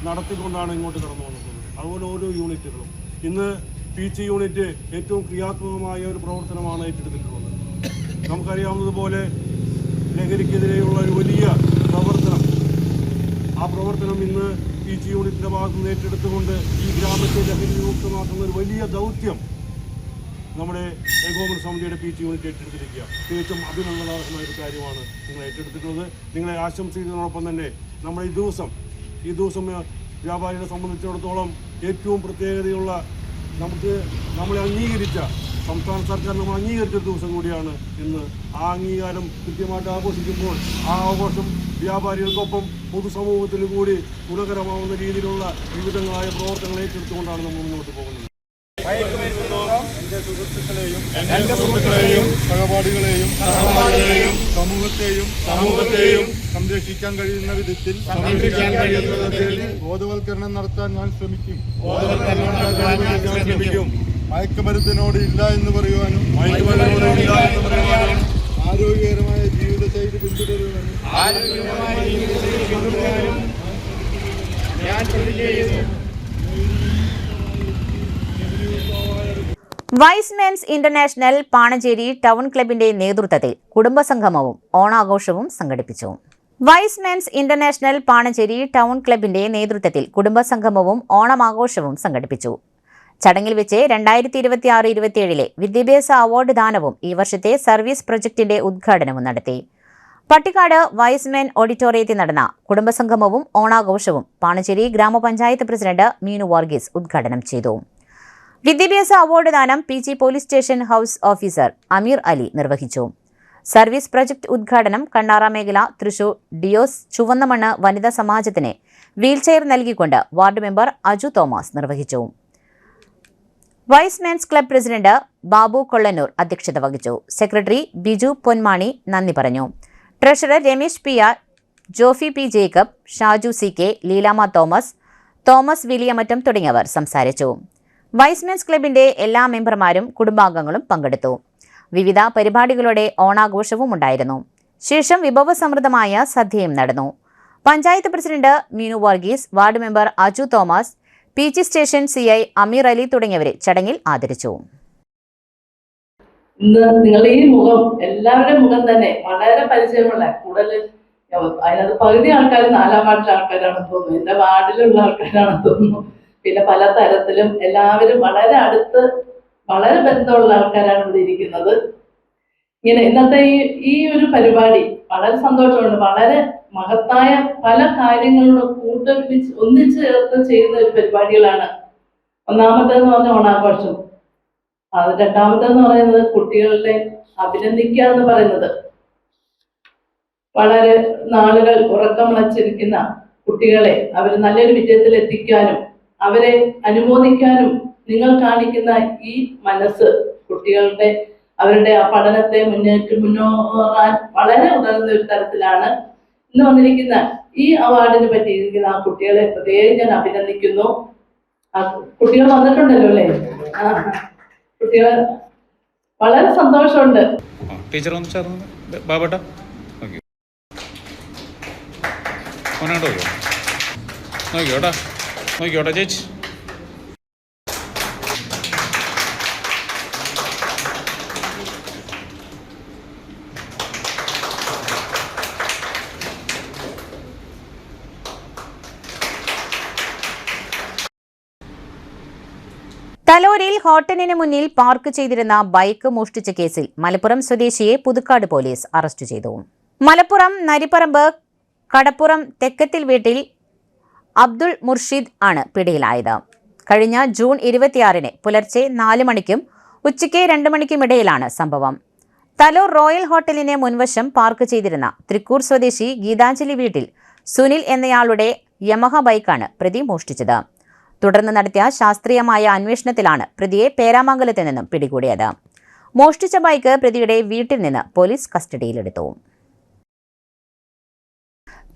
നടത്തിക്കൊണ്ടാണ് ഇങ്ങോട്ട് കടന്നു വന്നിട്ടുള്ളത്. അതുപോലെ ഓരോ യൂണിറ്റുകളും ഇന്ന് PG യൂണിറ്റ് ഏറ്റവും ക്രിയാത്മകമായ ഒരു പ്രവർത്തനമാണ് ഏറ്റെടുത്തിട്ടുള്ളത്. നമുക്കറിയാവുന്നതുപോലെ ലഹരിക്കെതിരെയുള്ള ഒരു വലിയ പ്രവർത്തനം, ആ പ്രവർത്തനം ഇന്ന് PG യൂണിറ്റിൻ്റെ ഭാഗത്ത് നിന്ന് ഏറ്റെടുത്തുകൊണ്ട് ഈ ഗ്രാമത്തെ ലഹരി വിമുക്തമാക്കുന്ന ഒരു വലിയ ദൗത്യം നമ്മുടെ ഏകോപന സമിതിയുടെ PG യൂണിറ്റ് ഏറ്റെടുത്തിരിക്കുക. തികച്ചും അഭിനന്ദനാർഹമായ ഒരു കാര്യമാണ് നിങ്ങൾ ഏറ്റെടുത്തിട്ടുള്ളത്. നിങ്ങളെ ആശംസിക്കുന്നതിനോടൊപ്പം തന്നെ നമ്മുടെ ഈ ദിവസം വ്യാപാരികളെ സംബന്ധിച്ചിടത്തോളം ഏറ്റവും പ്രത്യേകതയുള്ള നമ്മളെ അംഗീകരിച്ച സംസ്ഥാന സർക്കാർ നമ്മൾ അംഗീകരിച്ച ദിവസം കൂടിയാണ് ഇന്ന്. ആ അംഗീകാരം കൃത്യമായിട്ട് ആഘോഷിക്കുമ്പോൾ ആ ആഘോഷം വ്യാപാരികൾക്കൊപ്പം പൊതുസമൂഹത്തിൽ കൂടി ഗുണകരമാവുന്ന രീതിയിലുള്ള വിവിധങ്ങളായ പ്രവർത്തനങ്ങൾ ഏറ്റെടുത്തുകൊണ്ടാണ് നമ്മൾ മുന്നോട്ട് പോകുന്നത്. എൻ്റെ സുഹൃത്തുക്കളെയും സഹപാഠികളെയും സമൂഹത്തെയും സംരക്ഷിക്കാൻ കഴിയുന്ന വിധത്തിൽ ബോധവൽക്കരണം നടത്താൻ ഞാൻ ശ്രമിക്കും. മയക്കുമരുന്നിനോട് ഇല്ല എന്ന് പറയുവാനും ആരോഗ്യകരമായ ജീവിതശൈലി പിന്തുടരുവാനും ഞാൻ പ്രതിജ്ഞ ചെയ്യുന്നു. Y's men's international Panancheri town ക്ലബിന്റെ നേതൃത്വത്തിൽ കുടുംബസംഗമവും ഓണാഘോഷവും സംഘടിപ്പിച്ചു. Y's men's international Panancheri town ക്ലബിന്റെ നേതൃത്വത്തിൽ കുടുംബസംഗമവും ഓണമാഘോഷവും സംഘടിപ്പിച്ചു. ചടങ്ങിൽ വെച്ച് 2026-27 വിദ്യാഭ്യാസ അവാർഡ് ദാനവും ഈ വർഷത്തെ സർവീസ് പ്രൊജക്ടിന്റെ ഉദ്ഘാടനവും നടത്തി. പട്ടിക്കാട് വൈസ് മെൻ ഓഡിറ്റോറിയത്തിൽ നടന്ന കുടുംബസംഗമവും ഓണാഘോഷവും പാണഞ്ചേരി ഗ്രാമപഞ്ചായത്ത് പ്രസിഡന്റ് മീനു വർഗീസ് ഉദ്ഘാടനം ചെയ്തു. വിദ്യാഭ്യാസ അവാർഡ് ദാനം PG police station house officer Ameer Ali നിർവഹിച്ചു. സർവീസ് പ്രൊജക്ട് ഉദ്ഘാടനം കണ്ണാറ മേഖല തൃശൂർ ഡിയോസ് ചുവന്നമണ്ണ് വനിതാ സമാജത്തിന് വീൽചെയർ നൽകിക്കൊണ്ട് വാർഡ് മെമ്പർ അജു തോമസ് നിർവഹിച്ചു. Y's men's club president Babu Kollannur അധ്യക്ഷത വഹിച്ചു. സെക്രട്ടറി ബിജു പൊന്മാണി നന്ദി പറഞ്ഞു. Treasurer Ramesh PR, Jofy P Jacob, Shaju CK, Leelama Thomas Viliyamattam തുടങ്ങിയവർ സംസാരിച്ചു. വൈസ് മെൻസ് ക്ലബിന്റെ എല്ലാ മെമ്പർമാരും കുടുംബാംഗങ്ങളും പങ്കെടുത്തു. വിവിധ പരിപാടികളുടെ ഓണാഘോഷവും ഉണ്ടായിരുന്നു. ശേഷം വിഭവസമൃദ്ധമായ സദ്യയും നടന്നു. Panchayat president Meenu Varghese, ward member Aju Thomas, PG station CI അമീർ അലി തുടങ്ങിയവരെ ചടങ്ങിൽ ആദരിച്ചു. ഇന്ന് നിങ്ങളുടെ ഈ മുഖം, എല്ലാവരുടെ മുഖം തന്നെ വളരെ പരിചയമുള്ള, കൂടുതൽ അതിനകത്ത് പകുതി ആൾക്കാർ 4ാം വാർഡിലെ ആൾക്കാരാണെന്ന് തോന്നുന്നു, എൻ്റെ വാർഡിലുള്ള ആൾക്കാരാണെന്ന് തോന്നുന്നു. പിന്നെ പല തരത്തിലും എല്ലാവരും വളരെ അടുത്ത് വളരെ ബന്ധമുള്ള ആൾക്കാരാണ് ഇവിടെ ഇരിക്കുന്നത്. ഇങ്ങനെ ഇന്നത്തെ ഈ ഒരു പരിപാടി വളരെ സന്തോഷമുണ്ട്. വളരെ മഹത്തായ പല കാര്യങ്ങളും ഒന്നിച്ചു ചേർത്ത് ചെയ്യുന്ന ഒരു പരിപാടികളാണ്. ഒന്നാമത്തേന്ന് പറഞ്ഞ ഓണാഘോഷം, അത് രണ്ടാമത്തേന്ന് പറയുന്നത് കുട്ടികളെ അഭിനന്ദിക്കുക എന്ന് പറയുന്നത്. വളരെ നാളുകൾ ഉറക്കമിളച്ചിരിക്കുന്ന കുട്ടികളെ അവർ നല്ലൊരു വിജയത്തിൽ എത്തിക്കാനും അവരെ അനുമോദിക്കാനും നിങ്ങൾ കാണിക്കുന്ന ഈ മനസ്സ് കുട്ടികളുടെ അവരുടെ ആ പഠനത്തെ മുന്നോറാൻ വളരെ ഉതകുന്ന ഒരു തരത്തിലാണ് ഇന്ന് വന്നിരിക്കുന്ന ഈ അവാർഡിന് പറ്റിയിരിക്കുന്ന ആ കുട്ടികളെ പ്രത്യേകം ഞാൻ അഭിനന്ദിക്കുന്നു. ആ കുട്ടികൾ വന്നിട്ടുണ്ടല്ലോ അല്ലേ? കുട്ടികൾ വളരെ സന്തോഷമുണ്ട്. ടീച്ചർ ഒന്ന് ചേർന്ന് ബാബേട്ട നോക്കിയോട്ടാ ചേച്ചി. തലോരിയിൽ ഹോട്ടലിന് മുന്നിൽ പാർക്ക് ചെയ്തിരുന്ന ബൈക്ക് മോഷ്ടിച്ച കേസിൽ മലപ്പുറം സ്വദേശിയെ പുതുക്കാട് പോലീസ് അറസ്റ്റ് ചെയ്തു. മലപ്പുറം നരിപ്പറമ്പ് കടപ്പുറം തെക്കത്തിൽ വീട്ടിൽ അബ്ദുൾ മുർഷിദ് ആണ് പിടിയിലായത്. കഴിഞ്ഞ ജൂൺ 26-ന് പുലർച്ചെ 4 മണിക്കും ഉച്ചയ്ക്ക് 2 മണിക്കും ഇടയിലാണ് സംഭവം. തലോർ റോയൽ ഹോട്ടലിന് മുൻവശം പാർക്ക് ചെയ്തിരുന്ന തൃക്കൂർ സ്വദേശി ഗീതാഞ്ജലി വീട്ടിൽ സുനിൽ എന്നയാളുടെ യമഹ ബൈക്കാണ് പ്രതി മോഷ്ടിച്ചത്. തുടർന്ന് നടത്തിയ ശാസ്ത്രീയമായ അന്വേഷണത്തിലാണ് പ്രതിയെ പേരാമംഗലത്ത് നിന്നും പിടികൂടിയത്. മോഷ്ടിച്ച ബൈക്ക് പ്രതിയുടെ വീട്ടിൽ നിന്ന് പോലീസ് കസ്റ്റഡിയിലെടുത്തു.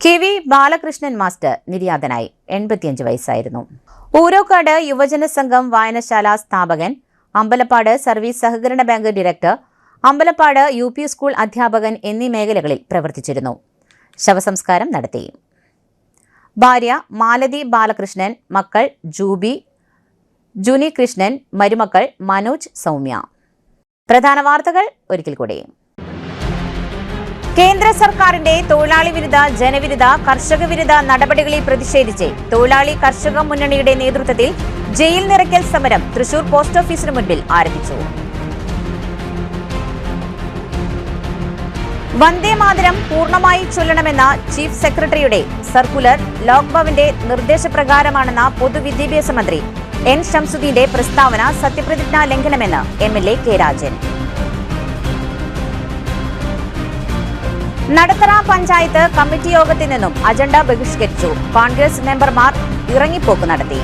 KV ബാലകൃഷ്ണൻ മാസ്റ്റർ നിര്യാതനായി. 85 വയസ്സായിരുന്നു. ഊരോക്കാട് യുവജന സംഘം വായനശാല സ്ഥാപകൻ, അമ്പലപ്പാട് സർവീസ് സഹകരണ bank director, Ambalappad UP school അധ്യാപകൻ എന്നീ മേഖലകളിൽ പ്രവർത്തിച്ചിരുന്നു. ശവസംസ്കാരം നടത്തി. ഭാര്യ മാലതി ബാലകൃഷ്ണൻ, മക്കൾ ജൂബി, ജുനി കൃഷ്ണൻ, മരുമക്കൾ മനോജ്, സൗമ്യ. പ്രധാന വാർത്തകൾ ഒരിക്കൽ കൂടി. കേന്ദ്ര സർക്കാരിന്റെ തൊഴിലാളി വിരുദ്ധ, ജനവിരുദ്ധ, കർഷക വിരുദ്ധ നടപടികളിൽ പ്രതിഷേധിച്ച് തൊഴിലാളി കർഷക മുന്നണിയുടെ നേതൃത്വത്തിൽ ജയിൽ നിറയ്ക്കൽ സമരം തൃശൂർ പോസ്റ്റ് ഓഫീസിന് മുൻപിൽ ആരംഭിച്ചു. വന്ദേ മാതരം പൂർണ്ണമായി ചൊല്ലണമെന്ന ചീഫ് സെക്രട്ടറിയുടെ സർക്കുലർ ലോക്ഭവന്റെ നിർദ്ദേശപ്രകാരമാണെന്ന പൊതുവിദ്യാഭ്യാസ മന്ത്രി N. ഷംസുദ്ദീന്റെ പ്രസ്താവന സത്യപ്രതിജ്ഞാ ലംഘനമെന്ന് MLA K. Rajan. Nadathara panchayat committee യോഗത്തിൽ നിന്നും അജണ്ട ബഹിഷ്കരിച്ചു. കോൺഗ്രസ് മെമ്പർമാർ ഇറങ്ങിപ്പോക്ക് നടത്തി.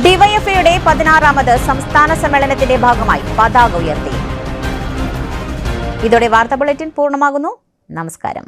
ഡിവൈഎഫ്ഐയുടെ 16ാമത് സംസ്ഥാന സമ്മേളനത്തിന്റെ ഭാഗമായി പതാക ഉയർത്തി. ഇതോടെ വാർത്താ ബുള്ളറ്റിൻ പൂർണ്ണമാകുന്നു. നമസ്കാരം.